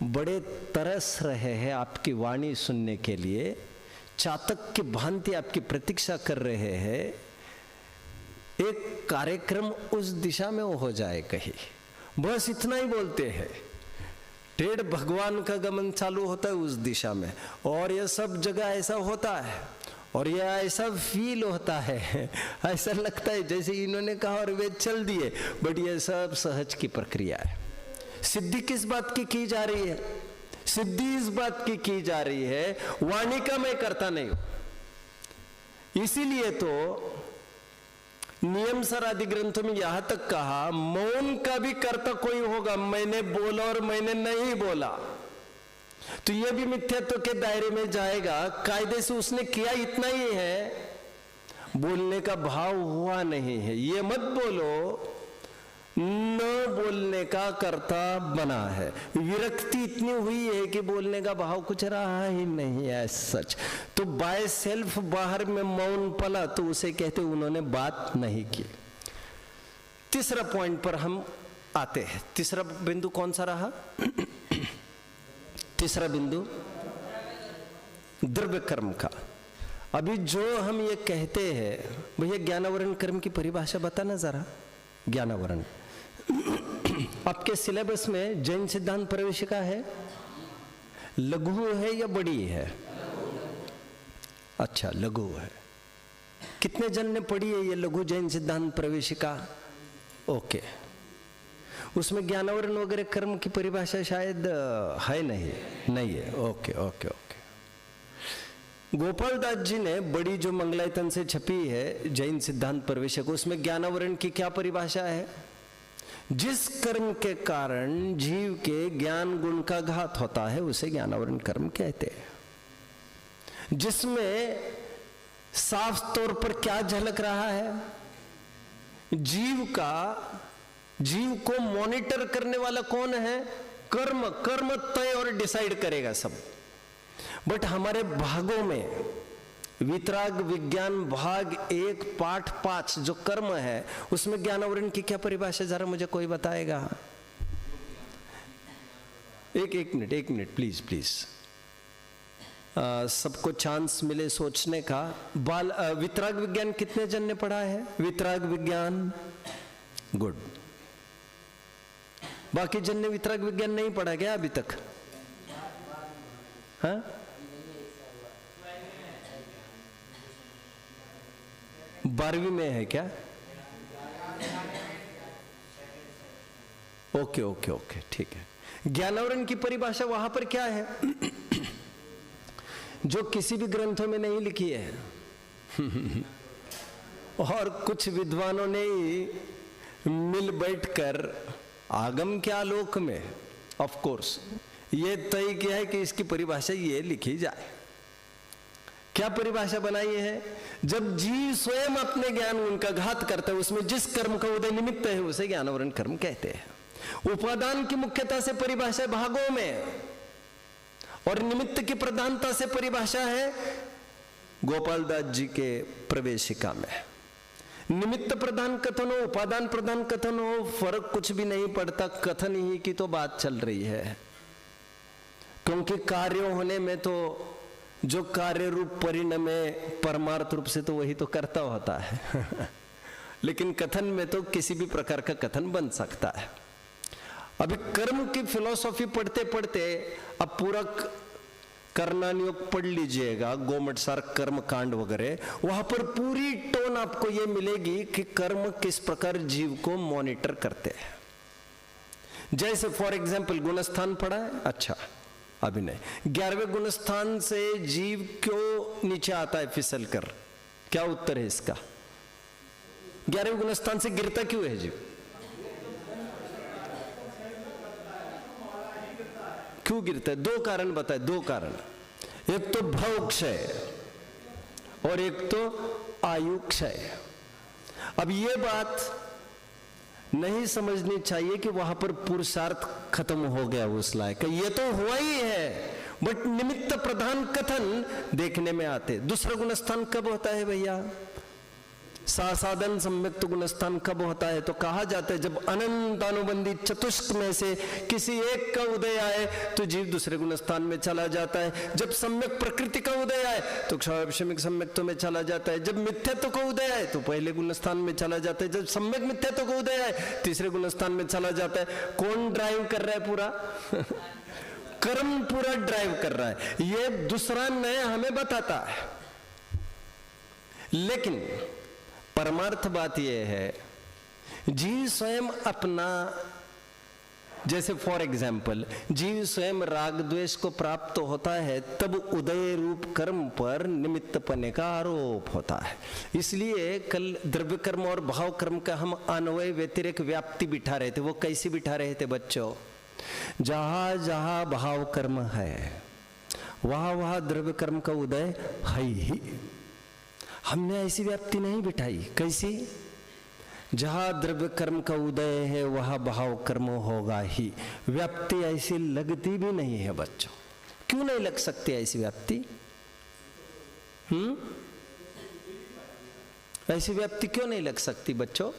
बड़े तरस रहे हैं आपकी वाणी सुनने के लिए, चातक की भांति आपकी प्रतीक्षा कर रहे हैं। एक कार्यक्रम उस दिशा में हो जाए कहीं, बस इतना ही बोलते हैं। टेढ़ भगवान का गमन चालू होता है उस दिशा में, और यह सब जगह ऐसा होता है और यह ऐसा फील होता है, ऐसा लगता है जैसे इन्होंने कहा और वे चल दिए। बट यह सब सहज की प्रक्रिया है। सिद्धि किस बात की जा रही है? सिद्धि इस बात की जा रही है, वाणी का मैं करता नहीं हूं। इसीलिए तो नियम सर आदि ग्रंथों में यहां तक कहा मौन का भी कर्ता कोई होगा। मैंने बोला और मैंने नहीं बोला तो यह भी मिथ्यात्व के दायरे में जाएगा। कायदे से उसने किया इतना ही है, बोलने का भाव हुआ नहीं है। ये मत बोलो, न बोलने का कर्ता बना है। विरक्ति इतनी हुई है कि बोलने का भाव कुछ रहा ही नहीं है सच। तो बाय सेल्फ बाहर में मौन पला तो उसे कहते उन्होंने बात नहीं की। तीसरा पॉइंट पर हम आते हैं। तीसरा बिंदु कौन सा रहा? तीसरा बिंदु द्रव्य कर्म का। अभी जो हम ये कहते हैं, भैया ज्ञानावरण कर्म की परिभाषा बताना जरा। ज्ञानावरण आपके सिलेबस में जैन सिद्धांत प्रवेशिका है, लघु है या बड़ी है? अच्छा लघु है। कितने जन ने पढ़ी है ये लघु जैन सिद्धांत प्रवेशिका? ओके। उसमें ज्ञानावरण वगैरह कर्म की परिभाषा शायद है नहीं है। Okay okay okay. Gopal Das ji ने बड़ी जो मंगलायतन से छपी है जैन सिद्धांत प्रवेशक, उसमें ज्ञानावरण की क्या परिभाषा है? जिस कर्म के कारण जीव के ज्ञान गुण का घात होता है उसे ज्ञानावरण कर्म कहते हैं। जिसमें साफ तौर पर क्या झलक रहा है? जीव को मॉनिटर करने वाला कौन है? कर्म तय और डिसाइड करेगा सब। बट हमारे भागों में वितराग विज्ञान भाग 1 पाठ 5 जो कर्म है उसमें ज्ञानावरण की क्या परिभाषा, जरा मुझे कोई बताएगा? एक मिनट प्लीज प्लीज, सबको चांस मिले सोचने का। वितराग विज्ञान कितने जन ने पढ़ा है? वितराग विज्ञान, गुड। बाकी जन ने वितराग विज्ञान नहीं पढ़ा क्या अभी तक? हाँ, बारहवीं में है क्या? ओके ओके ओके, ठीक है। ज्ञानावरण की परिभाषा वहां पर क्या है जो किसी भी ग्रंथों में नहीं लिखी है और कुछ विद्वानों ने मिल बैठकर आगम के आलोक में ऑफ कोर्स ये तय किया है कि इसकी परिभाषा ये लिखी जाए। क्या परिभाषा बनाई है? जब जीव स्वयं अपने ज्ञान उनका घात करता है, उसमें जिस कर्म का उदय निमित्त है उसे ज्ञानावरण कर्म कहते हैं। उपादान की मुख्यता से परिभाषा भागों में और निमित्त की प्रधानता से परिभाषा है गोपाल दास जी के प्रवेशिका में। निमित्त प्रधान कथन हो, उपादान प्रधान कथन हो, फर्क कुछ भी नहीं पड़ता, कथन ही की तो बात चल रही है। क्योंकि कार्यों होने में तो जो कार्य रूप परिणमे परमार्थ रूप से तो वही तो कर्ता होता है लेकिन कथन में तो किसी भी प्रकार का कथन बन सकता है। अभी कर्म की फिलॉसफी पढ़ते पढ़ते अब पूरा कर्णानुयोग पढ़ लीजिएगा, गोमटसार कर्म कांड वगैरह, वहां पर पूरी टोन आपको यह मिलेगी कि कर्म किस प्रकार जीव को मॉनिटर करते हैं। जैसे फॉर एग्जाम्पल गुणस्थान पढ़ा है, अच्छा अभी नहीं, 11वें गुणस्थान से जीव क्यों नीचे आता है फिसल कर? क्या उत्तर है इसका? 11वें गुणस्थान से गिरता क्यों है जीव? क्यों गिरता है? दो कारण बताए, दो कारण। एक तो भव क्षय और एक तो आयु क्षय। अब ये बात नहीं समझनी चाहिए कि वहां पर पुरुषार्थ खत्म हो गया उस लायक, ये तो हुआ ही है, बट निमित्त प्रधान कथन देखने में आते। दूसरा गुणस्थान कब होता है भैया? सासाधन सम्यक्त गुणस्थान कब होता है? तो कहा जाता है जब अनंत अनुबंधी चतुष्क में से किसी एक का उदय आए तो जीव दूसरे गुणस्थान में चला जाता है। जब सम्यक प्रकृति का उदय आए तो क्षयक्षमिक सम्यक्त्व में चला जाता है। जब मिथ्यात्व का उदय आए तो पहले गुणस्थान में चला जाता है। जब सम्यक मिथ्यात्व का उदय आए तीसरे गुणस्थान में चला जाता है। कौन ड्राइव कर रहा है पूरा? कर्म पूरा ड्राइव कर रहा है। ये दूसरा न्याय हमें बताता है, लेकिन परमार्थ बात यह है जीव स्वयं अपना, जैसे फॉर एग्जाम्पल जीव स्वयं राग द्वेष को प्राप्त होता है तब उदय रूप कर्म पर निमित्त पने का आरोप होता है। इसलिए कल द्रव्य कर्म और भाव कर्म का हम अन्वय व्यतिरेक व्याप्ति बिठा रहे थे। वो कैसी बिठा रहे थे बच्चों? जहां जहां भाव कर्म है वहां वहां द्रव्य कर्म का उदय है ही। हमने ऐसी व्याप्ति नहीं बिठाई। कैसी? जहां द्रव्य कर्म का उदय है वहां भाव कर्म होगा ही। व्याप्ति ऐसी लगती भी नहीं है बच्चों। क्यों नहीं लग सकती ऐसी व्याप्ति? ऐसी व्याप्ति क्यों नहीं लग सकती बच्चों?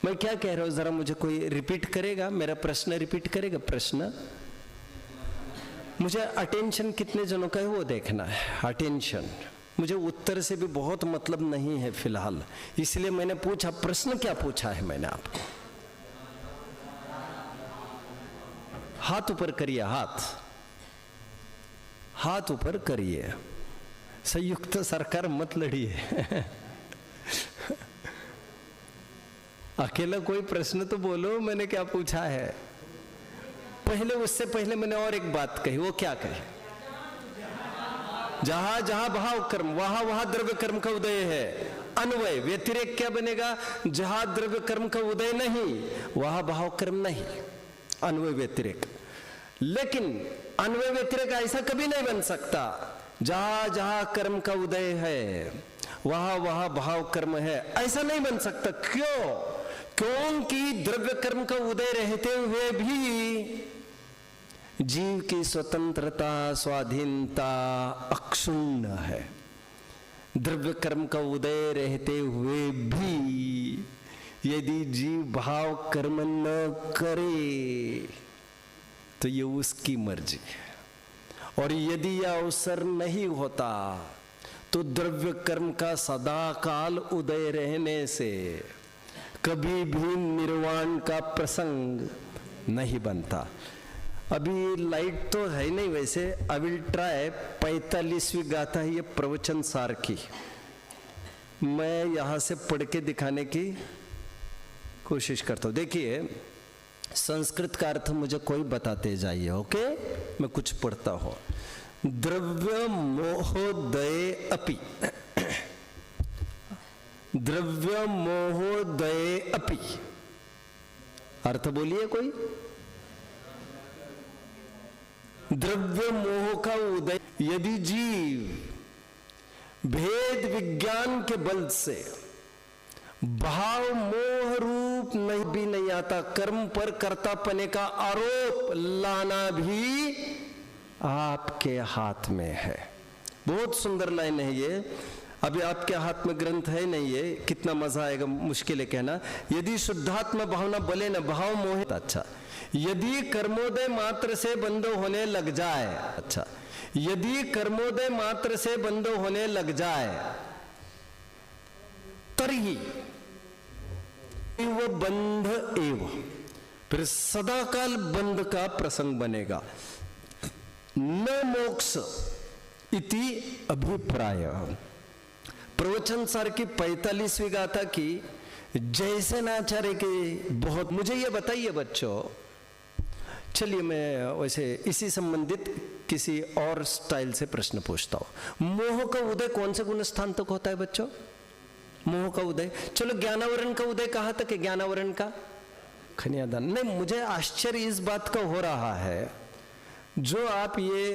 मैं क्या कह रहा हूं जरा मुझे कोई रिपीट करेगा? मेरा प्रश्न रिपीट करेगा? प्रश्न मुझे अटेंशन कितने जनों का है वो देखना है। अटेंशन, मुझे उत्तर से भी बहुत मतलब नहीं है फिलहाल, इसलिए मैंने पूछा। प्रश्न क्या पूछा है मैंने आपको? हाथ ऊपर करिए, हाथ ऊपर करिए। संयुक्त सरकार मत लड़िए अकेला कोई प्रश्न तो बोलो, मैंने क्या पूछा है? पहले, उससे पहले मैंने और एक बात कही। वो क्या कही? जहां जहां भाव कर्म वहां वहां द्रव्य कर्म का उदय है। अन्वय व्यतिरेक क्या बनेगा? जहां द्रव्य कर्म का उदय नहीं वहां भाव कर्म नहीं, अन्वय व्यतिरेक। लेकिन अन्वय व्यतिरेक ऐसा कभी नहीं बन सकता। जहां जहां कर्म का उदय है वहां वहां भाव कर्म है, ऐसा नहीं बन सकता। क्यों? क्योंकि द्रव्य कर्म का उदय रहते हुए भी जीव की स्वतंत्रता स्वाधीनता अक्षुण्ण है। द्रव्य कर्म का उदय रहते हुए भी यदि जीव भाव कर्म न करे तो ये उसकी मर्जी है। और यदि यह अवसर नहीं होता तो द्रव्य कर्म का सदा काल उदय रहने से कभी भी निर्वाण का प्रसंग नहीं बनता। अभी लाइट तो है नहीं, वैसे आई विल ट्राई 45वीं गाथा है ये प्रवचन सार की, मैं यहां से पढ़ के दिखाने की कोशिश करता हूं। देखिए संस्कृत का अर्थ मुझे कोई बताते जाइए, ओके? मैं कुछ पढ़ता हूं। द्रव्य मोहोदय अपि द्रव्य मोहोदय अपि, अर्थ बोलिए कोई। द्रव्य मोह का उदय, यदि जीव भेद विज्ञान के बल से भाव मोह रूप नहीं भी नहीं आता, कर्म पर कर्तापने का आरोप लाना भी आपके हाथ में है। बहुत सुंदर लाइन है ये। अभी आपके हाथ में ग्रंथ है नहीं, ये कितना मजा आएगा, मुश्किल है कहना। यदि शुद्धात्मा भावना बले न भाव मोह, अच्छा यदि कर्मोदय मात्र से बंद होने लग जाए, अच्छा यदि कर्मोदय मात्र से बंद होने लग जाए तरी वो बंध एव, फिर सदाकाल बंध का प्रसंग बनेगा। न मोक्ष इति अभिप्राय। प्रवचन सार की 45वीं गाथा की जैसे नाचार्य के बहुत। मुझे ये बताइए बच्चों, चलिए मैं वैसे इसी संबंधित किसी और स्टाइल से प्रश्न पूछता हूं। मोह का उदय कौन से गुण स्थान तक होता है बच्चों? मोह का उदय, चलो ज्ञानावरण का उदय कहां तक है? ज्ञानावरण का खनियादान। नहीं, मुझे आश्चर्य इस बात का हो रहा है, जो आप ये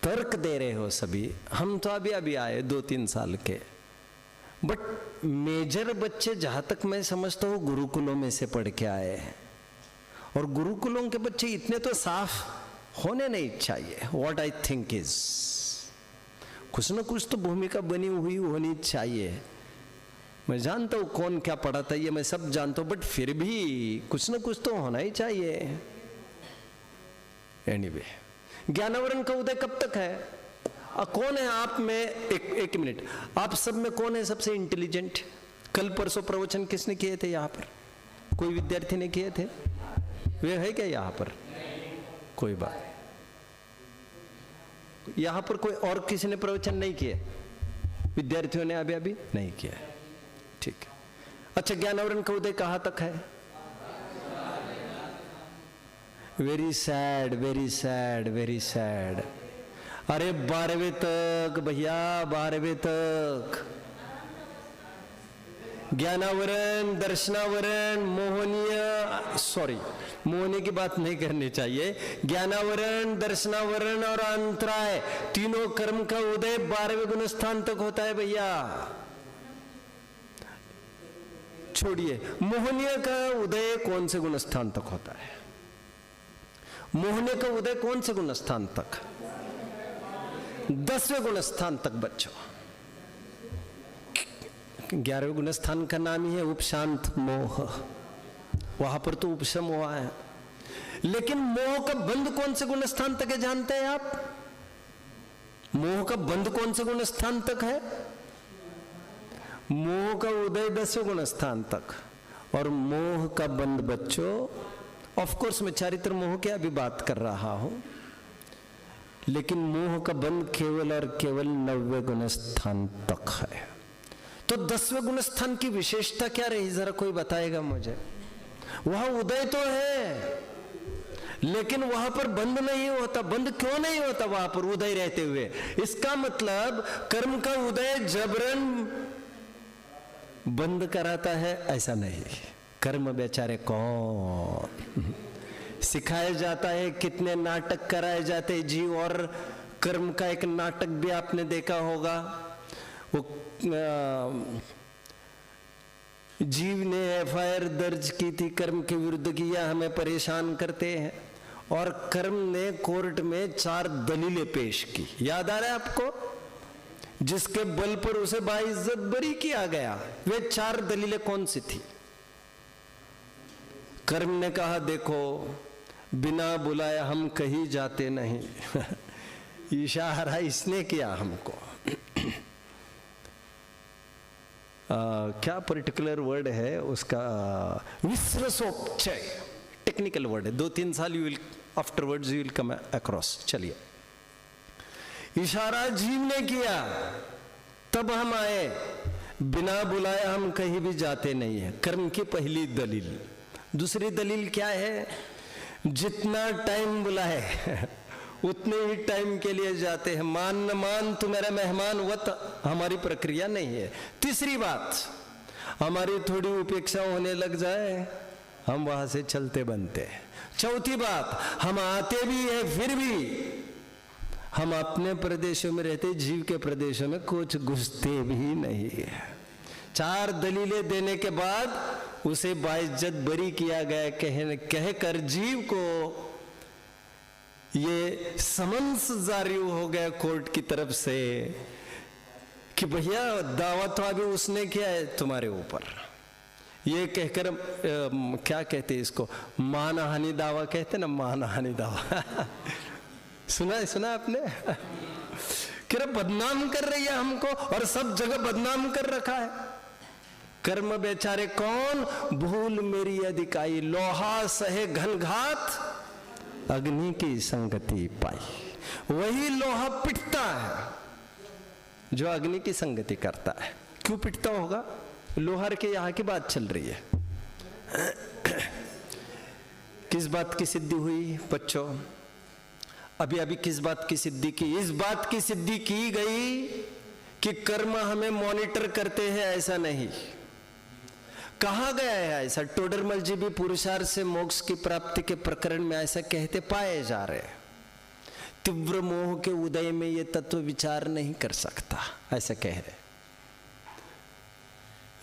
तर्क दे रहे हो सभी, हम तो अभी अभी आए 2-3 साल के, बट मेजर बच्चे जहां तक मैं समझता हूं गुरुकुलों में से पढ़ के आए हैं, और गुरुकुलों के बच्चे इतने तो साफ होने नहीं चाहिए। व्हाट आई थिंक इज, कुछ ना कुछ तो भूमिका बनी हुई होनी चाहिए। मैं जानता हूं कौन क्या पढ़ाता है, ये मैं सब जानता हूं, बट फिर भी कुछ ना कुछ तो होना ही चाहिए। एनीवे, ज्ञानावरण का उदय कब तक है? कौन है आप में, एक मिनट, आप सब में कौन है सबसे इंटेलिजेंट? कल परसों प्रवचन किसने किए थे यहाँ पर? कोई विद्यार्थी ने किए थे? वे है क्या यहाँ पर? कोई बात, यहाँ पर कोई और किसी ने प्रवचन नहीं किए? विद्यार्थियों ने अभी अभी नहीं किया, ठीक है। अच्छा, ज्ञानावरण का उदय कहाँ तक है? Very sad, very sad, very sad. अरे 12वीं तक भैया, 12वीं तक ज्ञानावरण, दर्शनावरण, मोहनीय, सॉरी मोहनीय की बात नहीं करनी चाहिए। ज्ञानावरण, दर्शनावरण और अंतराय, तीनों कर्म का उदय 12वें गुण स्थान तक होता है भैया। छोड़िए, मोहनीय का उदय कौन से गुण स्थान तक होता है? मोहनीय का उदय कौन से गुण स्थान तक? 10वें गुण स्थान तक बच्चों। 11वें गुण स्थान का नाम ही है उपशांत मोह, वहां पर तो उपशम हुआ है। लेकिन मोह का बंध कौन से गुण स्थान तक है जानते हैं आप? मोह का बंध कौन से गुण स्थान तक है? मोह का उदय 10वें गुण स्थान तक, और मोह का बंध बच्चों, ऑफ कोर्स मैं चारित्र मोह की अभी बात कर रहा हूं, लेकिन मोह का बंध केवल और केवल 9वें गुण स्थान तक है। तो 10वें गुण स्थान की विशेषता क्या रही, जरा कोई बताएगा मुझे? वहां उदय तो है, लेकिन वहां पर बंद नहीं होता। बंद क्यों नहीं होता वहां पर उदय रहते हुए? इसका मतलब कर्म का उदय जबरन बंद कराता है, ऐसा नहीं। कर्म बेचारे कौन सिखाया जाता है, कितने नाटक कराए जाते हैं जी। और कर्म का एक नाटक भी आपने देखा होगा, वो जीव ने एफआईआर दर्ज की थी, कर्म के विरुद्ध किया, हमें परेशान करते हैं, और कर्म ने कोर्ट में 4 दलीलें पेश की। याद आ रहा है आपको? जिसके बल पर उसे बाइज्जत बरी किया गया। वे 4 दलीलें कौन सी थी? कर्म ने कहा देखो बिना बुलाए हम कहीं जाते नहीं। इशारा इसने किया हमको। क्या पर्टिकुलर वर्ड है उसका, विश्रसोपचय, टेक्निकल वर्ड है, 2-3 साल you will afterwards you will come across. चलिए, इशारा जीव ने किया तब हम आए, बिना बुलाए हम कहीं भी जाते नहीं है। कर्म की पहली दलील। दूसरी दलील क्या है, जितना टाइम बुलाए उतने ही टाइम के लिए जाते हैं। मान न मान तू मेरा मेहमान, वत हमारी प्रक्रिया नहीं है। तीसरी बात, हमारी थोड़ी उपेक्षा होने लग जाए हम वहां से चलते बनते हैं। चौथी बात, हम आते भी है फिर भी हम अपने प्रदेशों में रहते, जीव के प्रदेशों में कुछ घुसते भी नहीं है। 4 दलीलें देने के बाद उसे बाइज्जत बरी किया गया। कहकर जीव को ये समन्स जारी हो गया कोर्ट की तरफ से कि भैया दावा तो अभी उसने किया है तुम्हारे ऊपर। ये कहकर क्या कहते हैं इसको, मानहानि दावा कहते ना, मानहानि दावा। सुना आपने? कि बदनाम कर रही है हमको और सब जगह बदनाम कर रखा है। कर्म बेचारे कौन, भूल मेरी अधिकाई, लोहा सहे घनघात अग्नि की संगति पाई। वही लोहा पिटता है जो अग्नि की संगति करता है। क्यों पिटता होगा? लोहार के यहां की बात चल रही है। किस बात की सिद्धि हुई बच्चों? अभी किस बात की सिद्धि की? इस बात की सिद्धि की गई कि कर्म हमें मॉनिटर करते हैं, ऐसा नहीं। कहा गया है ऐसा, टोडरमल जी भी पुरुषार्थ से मोक्ष की प्राप्ति के प्रकरण में ऐसा कहते पाए जा रहे। तीव्र मोह के उदय में ये तत्व विचार नहीं कर सकता, ऐसा कह रहे।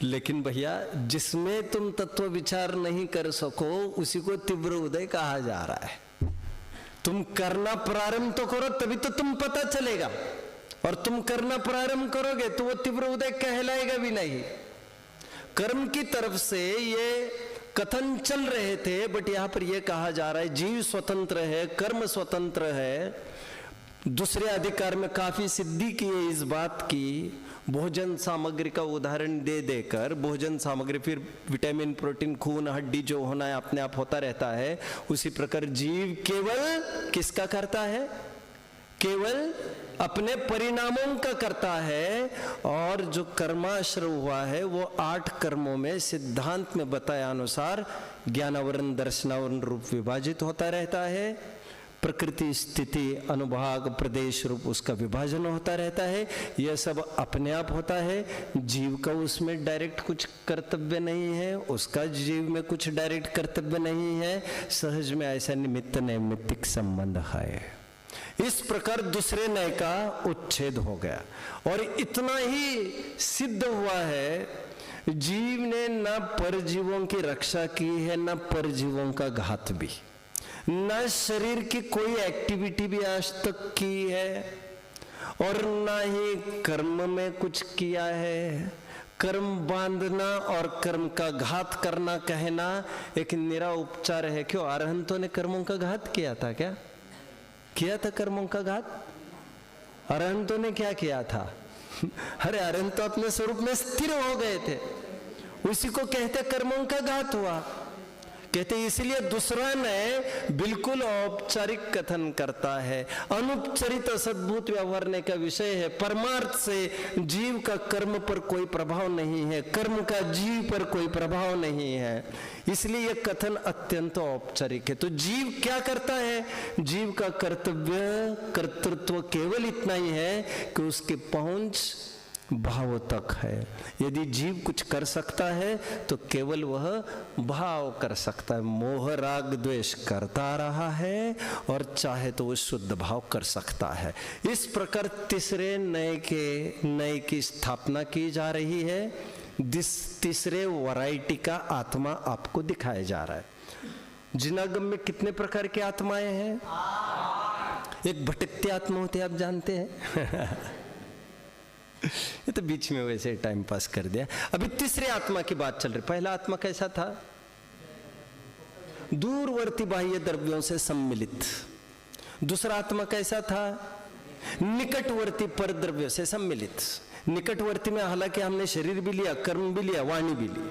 लेकिन भैया, जिसमें तुम तत्व विचार नहीं कर सको उसी को तीव्र उदय कहा जा रहा है। तुम करना प्रारंभ तो करो, तभी तो तुम पता चलेगा। और तुम करना प्रारंभ करोगे तो वो तीव्र उदय कहलाएगा भी नहीं। कर्म की तरफ से ये कथन चल रहे थे, बट यहां पर यह कहा जा रहा है जीव स्वतंत्र है, कर्म स्वतंत्र है। दूसरे अधिकार में काफी सिद्धि की है इस बात की। भोजन सामग्री का उदाहरण दे देकर, भोजन सामग्री फिर विटामिन, प्रोटीन, खून, हड्डी जो होना है अपने आप होता रहता है। उसी प्रकार जीव केवल किसका करता है? केवल अपने परिणामों का करता है। और जो कर्माश्रय हुआ है वो 8 कर्मों में सिद्धांत में बताया अनुसार ज्ञानावरण, दर्शनावरण रूप विभाजित होता रहता है। प्रकृति, स्थिति, अनुभाग, प्रदेश रूप उसका विभाजन होता रहता है। यह सब अपने आप होता है। जीव का उसमें डायरेक्ट कुछ कर्तव्य नहीं है, उसका जीव में कुछ डायरेक्ट कर्तव्य नहीं है। सहज में ऐसा निमित्त नैमित्तिक संबंध है। इस प्रकार दूसरे न्याय का उच्छेद हो गया। और इतना ही सिद्ध हुआ है, जीव ने न परजीवों की रक्षा की है, न परजीवों का घात भी, न शरीर की कोई एक्टिविटी भी आज तक की है, और न ही कर्म में कुछ किया है। कर्म बांधना और कर्म का घात करना कहना एक निरा उपचार है। क्यों? अरहंतों ने कर्मों का घात किया था क्या? किया था कर्मों का घात? अरहंतों ने क्या किया था? अरे अरहंत तो अपने स्वरूप में स्थिर हो गए थे, उसी को कहते कर्मों का घात हुआ। कहते इसलिए दूसरा ने बिल्कुल औपचारिक कथन करता है। अनुपचरित असद्भुत व्यवहारने का विषय है। परमार्थ से जीव का कर्म पर कोई प्रभाव नहीं है, कर्म का जीव पर कोई प्रभाव नहीं है। इसलिए यह कथन अत्यंत औपचारिक है। तो जीव क्या करता है? जीव का कर्तव्य, कर्तृत्व केवल इतना ही है कि उसकी पहुंच भाव तक है। यदि जीव कुछ कर सकता है तो केवल वह भाव कर सकता है। मोह राग द्वेष करता रहा है और चाहे तो वह शुद्ध भाव कर सकता है। इस प्रकार तीसरे नए की स्थापना की जा रही है। तीसरे वैरायटी का आत्मा आपको दिखाया जा रहा है। जिनागम में कितने प्रकार की आत्माएं हैं? एक भटकती आत्मा होती है, आप जानते हैं। ये तो बीच में वैसे टाइम पास कर दिया। अभी तीसरे आत्मा की बात चल रही। पहला आत्मा कैसा था? दूरवर्ती बाह्य द्रव्यों से सम्मिलित। दूसरा आत्मा कैसा था? निकटवर्ती पर द्रव्य से सम्मिलित। निकटवर्ती में हालांकि हमने शरीर भी लिया, कर्म भी लिया, वाणी भी ली।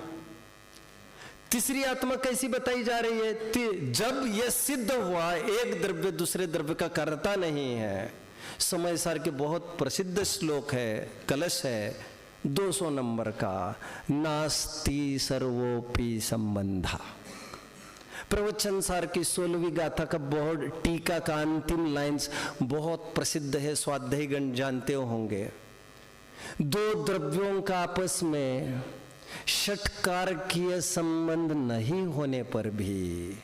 तीसरी आत्मा कैसी बताई जा रही है? जब यह सिद्ध हुआ एक द्रव्य दूसरे द्रव्य का करता नहीं है। समय सार के बहुत प्रसिद्ध श्लोक है, कलश है 200 नंबर का, नास्ति सर्वोपि संबंधा। प्रवचन सार की 16वीं गाथा का बहुत टीका का अंतिम लाइंस बहुत प्रसिद्ध है, स्वाध्यायगण जानते होंगे। दो द्रव्यों का आपस में षटकारकीय संबंध नहीं होने पर भी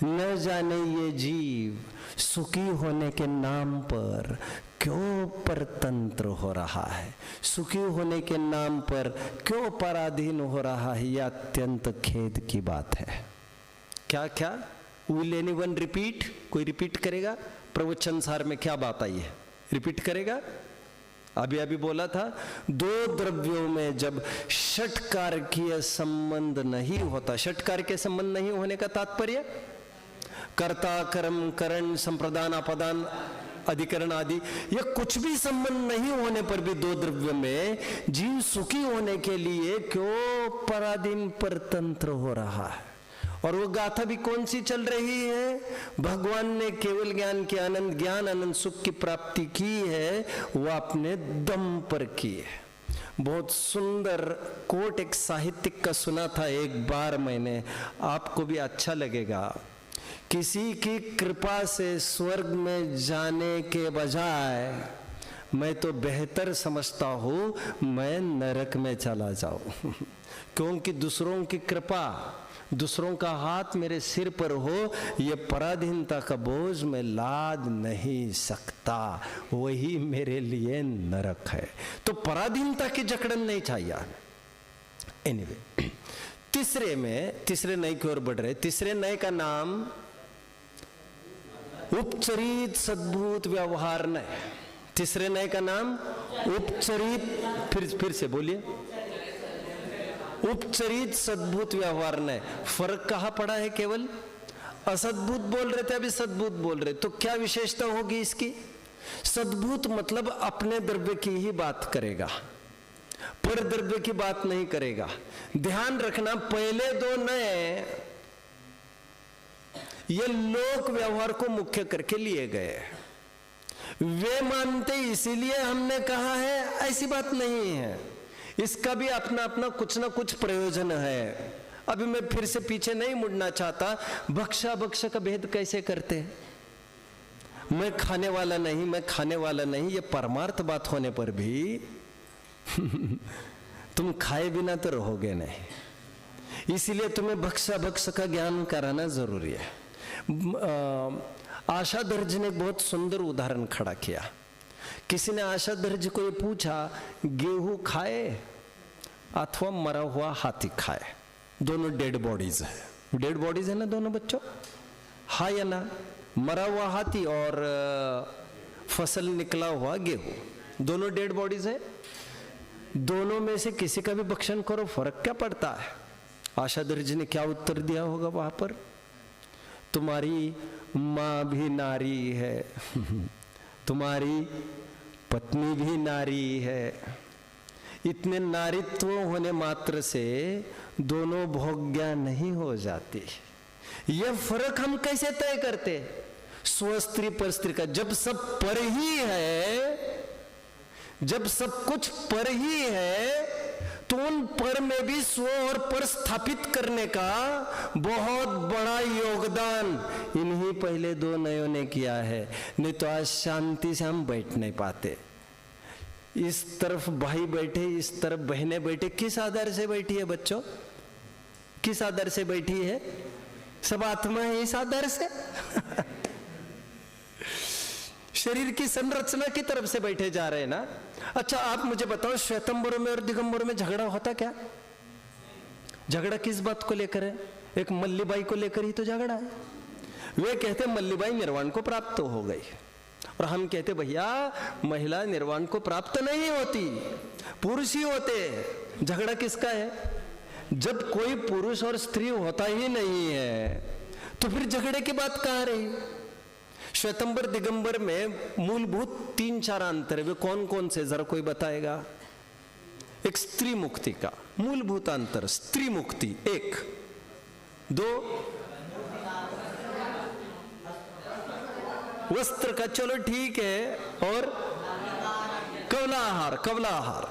न जाने ये जीव सुखी होने के नाम पर क्यों परतंत्र हो रहा है, सुखी होने के नाम पर क्यों पराधीन हो रहा है। यह अत्यंत खेद की बात है। क्या क्या? Will anyone repeat? कोई रिपीट करेगा? प्रवचन सार में क्या बात आई है? रिपीट करेगा? अभी बोला था, दो द्रव्यों में जब षटकारकीय संबंध नहीं होता। षटकारकीय संबंध नहीं होने का तात्पर्य कर्ता, कर्म, करण, संप्रदान, अपदान, अधिकरण आदि, ये कुछ भी संबंध नहीं होने पर भी दो द्रव्य में जीव सुखी होने के लिए क्यों पराधीन परतंत्र हो रहा है। और वो गाथा भी कौन सी चल रही है? भगवान ने केवल ज्ञान के आनंद, ज्ञान आनंद सुख की प्राप्ति की है, वो अपने दम पर की है। बहुत सुंदर कोट एक साहित्यिक का सुना था एक बार मैंने, आपको भी अच्छा लगेगा। किसी की कृपा से स्वर्ग में जाने के बजाय मैं तो बेहतर समझता हूं मैं नरक में चला जाऊं क्योंकि दूसरों की कृपा, दूसरों का हाथ मेरे सिर पर हो, ये पराधीनता का बोझ मैं लाद नहीं सकता, वही मेरे लिए नरक है। तो पराधीनता की जकड़न नहीं चाहिए। एनीवे, तीसरे नए की ओर बढ़ रहे। तीसरे नए का नाम उपचरित सद्भूत व्यवहार नय। तीसरे नए का नाम उपचरित, फिर से बोलिए, उपचरित सद्भूत व्यवहार नय। फर्क कहां पड़ा है? केवल असद्भूत बोल रहे थे, अभी सद्भूत बोल रहे। तो क्या विशेषता होगी इसकी? सद्भूत मतलब अपने द्रव्य की ही बात करेगा, पर द्रव्य की बात नहीं करेगा। ध्यान रखना, पहले दो नए ये लोक व्यवहार को मुख्य करके लिए गए। वे मानते इसीलिए हमने कहा है, ऐसी बात नहीं है। इसका भी अपना अपना कुछ ना कुछ प्रयोजन है। अभी मैं फिर से पीछे नहीं मुड़ना चाहता। भक्षा भक्ष का भेद कैसे करते हैं? मैं खाने वाला नहीं, मैं खाने वाला नहीं, ये परमार्थ बात होने पर भी तुम खाए बिना तो रहोगे नहीं। इसीलिए तुम्हें भक्षा भक्ष का ज्ञान कराना जरूरी है। आशाधर्ज ने बहुत सुंदर उदाहरण खड़ा किया। किसी ने आशाधर्ज को ये पूछा, गेहूं खाए अथवा मरा हुआ हाथी खाए? दोनों डेड बॉडीज है। डेड बॉडीज है ना दोनों बच्चों? हाँ या ना? मरा हुआ हाथी और फसल निकला हुआ गेहूं, दोनों डेड बॉडीज है। दोनों में से किसी का भी भक्षण करो, फर्क क्या पड़ता है? आशाधर्ज ने क्या उत्तर दिया होगा वहां पर? तुम्हारी मां भी नारी है तुम्हारी पत्नी भी नारी है। इतने नारीत्व होने मात्र से दोनों भोग्या नहीं हो जाती। यह फर्क हम कैसे तय करते? स्व-स्त्री पर स्त्री का। जब सब पर ही है, जब सब कुछ पर ही है, तो उन पर में भी स्व और पर स्थापित करने का बहुत बड़ा योगदान इन्हीं पहले दो नयों ने किया है। नहीं तो आज शांति से हम बैठ नहीं पाते। इस तरफ भाई बैठे, इस तरफ बहनें बैठे। किस आधार से बैठी है बच्चों? किस आधार से बैठी है? सब आत्मा है इस आधार से शरीर की संरचना की तरफ से बैठे जा रहे हैं ना। अच्छा, आप मुझे बताओ, श्वेतंबरों में और दिगंबरों में झगड़ा होता क्या? झगड़ा किस बात को लेकर है? एक मल्लीबाई को लेकर ही तो झगड़ा है। वे कहते मल्लीबाई निर्वाण को प्राप्त हो गई, और हम कहते भैया महिला निर्वाण को प्राप्त नहीं होती, पुरुष ही होते। झगड़ा किसका है? जब कोई पुरुष और स्त्री होता ही नहीं है तो फिर झगड़े की बात कहां रही? श्वेतंबर दिगंबर में मूलभूत 3-4 अंतर है, वे कौन कौन से जरा कोई बताएगा? एक स्त्री मुक्ति का मूलभूत अंतर, स्त्री मुक्ति 1, 2 वस्त्र का, चलो ठीक है, और कवला आहार, कवला आहार।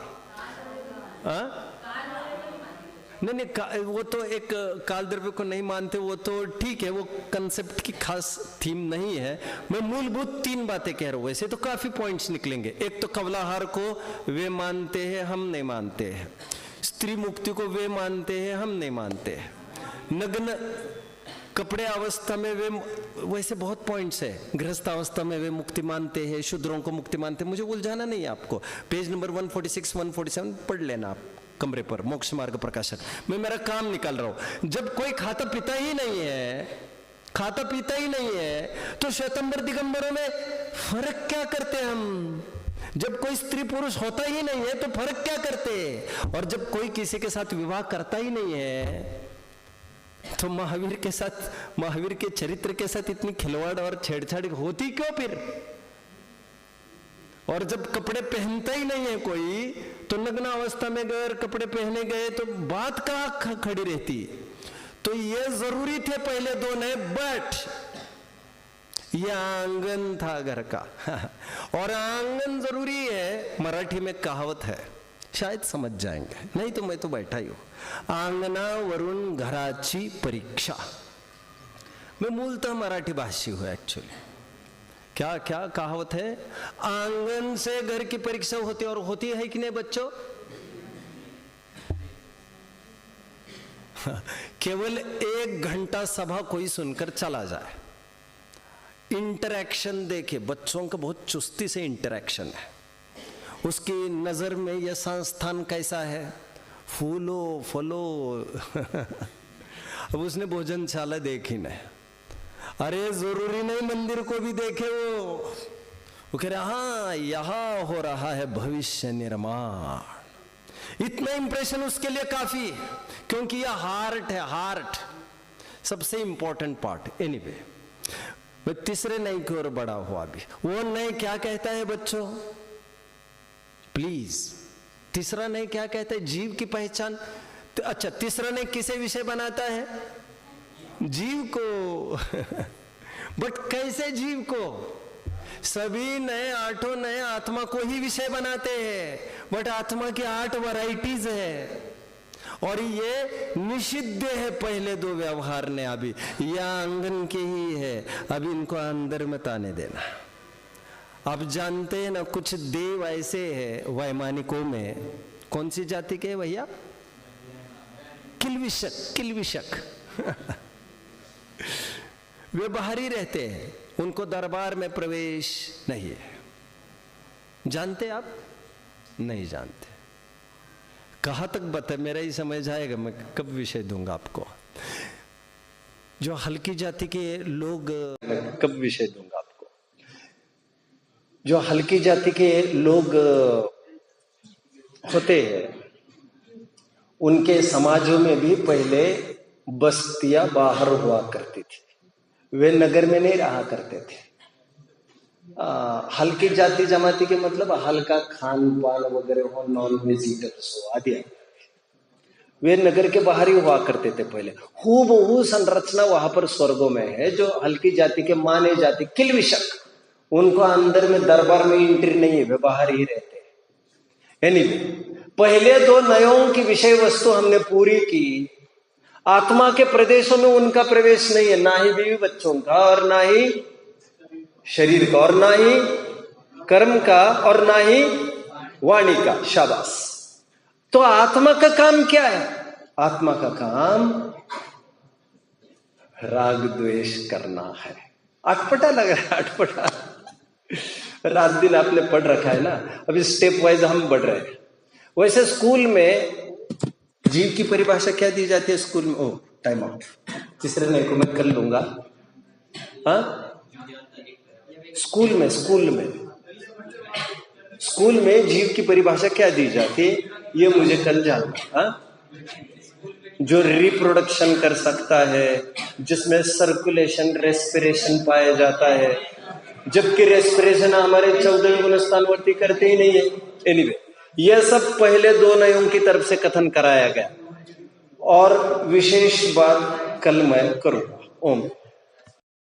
नहीं, वो तो एक काल द्रव्य को नहीं मानते, वो तो ठीक है, वो कंसेप्ट की खास थीम नहीं है। मैं मूलभूत 3 बातें कह रहा हूं, वैसे तो काफी पॉइंट्स निकलेंगे। एक तो कवलाहार को वे मानते हैं, हम नहीं मानते हैं। स्त्री मुक्ति को वे मानते हैं, हम नहीं मानते हैं। नग्न कपड़े अवस्था में वे, वैसे बहुत पॉइंट्स है। गृहस्थ अवस्था में वे मुक्ति मानते हैं, शूद्रों को मुक्ति मानते हैं। मुझे उलझाना नहीं है आपको, पेज नंबर 146 147 पढ़ लेना आप कमरे पर, मोक्ष मार्ग प्रकाशक। मैं मेरा काम निकाल रहा हूं। जब कोई खाता पीता ही नहीं है तो श्वेतंबर दिगंबरों में फर्क क्या करते हम? जब कोई स्त्री पुरुष होता ही नहीं है तो फर्क क्या करते? और जब कोई किसी के साथ विवाह करता ही नहीं है तो महावीर के साथ, महावीर के चरित्र के साथ इतनी खिलवाड़ और छेड़छाड़ होती क्यों फिर? और जब कपड़े पहनता ही नहीं है कोई तो नग्न अवस्था में गए, कपड़े पहने गए तो बात कहां खड़ी रहती? तो ये जरूरी थे पहले 2 नए, बट ये आंगन था घर का और आंगन जरूरी है। मराठी में कहावत है, शायद समझ जाएंगे, नहीं तो मैं तो बैठा ही हूं। आंगणावरून घराची परीक्षा। मैं मूलतः मराठी भाषी हूं एक्चुअली। क्या क्या कहावत है? आंगन से घर की परीक्षा होती, और होती है कि नहीं बच्चों? केवल 1 घंटा सभा कोई सुनकर चला जाए, इंटरैक्शन देखे। बच्चों का बहुत चुस्ती से इंटरैक्शन है, उसकी नजर में यह संस्थान कैसा है, फूलो फलो अब उसने भोजनशाला देखी नहीं, अरे जरूरी नहीं मंदिर को भी देखे। वो कह रहा हाँ यहां हो रहा है भविष्य निर्माण। इतना इंप्रेशन उसके लिए काफी, क्योंकि यह हार्ट है, हार्ट सबसे इंपॉर्टेंट पार्ट। एनीवे, मैं तीसरे नए की ओर बढ़ा हुआ अभी। वो नए क्या कहता है बच्चों प्लीज? तीसरा नए क्या कहता है? जीव की पहचान। तो अच्छा, तीसरा नए किसे विषय बनाता है? जीव को बट कैसे जीव को? सभी नए 8 नए आत्मा को ही विषय बनाते हैं, बट आत्मा की 8 वैरायटीज है और ये निषिद्ध है। पहले 2 व्यवहार ने अभी यह आंगन के ही है, अभी इनको अंदर मत आने देना। आप जानते हैं ना, कुछ देव ऐसे हैं वैमानिकों में। कौन सी जाति के भैया? किल्विषक, किल्विषक वे बाहर ही रहते हैं, उनको दरबार में प्रवेश नहीं है। जानते आप? नहीं जानते। कहां तक बता, मेरा ही समझ आएगा, मैं कब विषय दूंगा आपको। जो हल्की जाति के लोग, मैं कब विषय दूंगा आपको। जो हल्की जाति के लोग होते हैं, उनके समाजों में भी पहले बस्तियां बाहर हुआ करती थी, वे नगर में नहीं रहा करते थे। हल्की जाति जमाती के मतलब हल्का खान पान वगैरह हो, नॉन वेजिटेबल्स हो आदि, वे नगर के बाहर ही हुआ करते थे पहले। हूबहू संरचना वहां पर स्वर्गों में है। जो हल्की जाति के माने जाति किल्विषक, उनको अंदर में दरबार में एंट्री नहीं है, वे बाहर ही रहते हैं। एनीवे, पहले 2 नयों की विषय वस्तु हमने पूरी की। आत्मा के प्रदेशों में उनका प्रवेश नहीं है, ना ही बीवी बच्चों का, और ना ही शरीर का, और ना ही कर्म का, और ना ही वाणी का। शाबाश। तो आत्मा का काम क्या है? आत्मा का काम राग द्वेष करना है। अटपटा लग रहा है, अटपटा। रात दिन आपने पढ़ रखा है ना, अभी स्टेप वाइज हम बढ़ रहे हैं। वैसे स्कूल में जीव की परिभाषा क्या दी जाती है स्कूल में? ओ टाइम आउट, तीसरे नए को मैं कर लूंगा। हाँ, स्कूल में जीव की परिभाषा क्या दी जाती है, ये मुझे कल जानना। हाँ, जो रिप्रोडक्शन कर सकता है, जिसमें सर्कुलेशन रेस्पिरेशन पाया जाता है, जबकि रेस्पिरेशन हमारे 14 गुण स्थानवर्ती करते ही नहीं है। एनीवे, यह सब पहले 2 नयों की तरफ से कथन कराया गया और विशेष बात कल मैं करूंगा। ओम।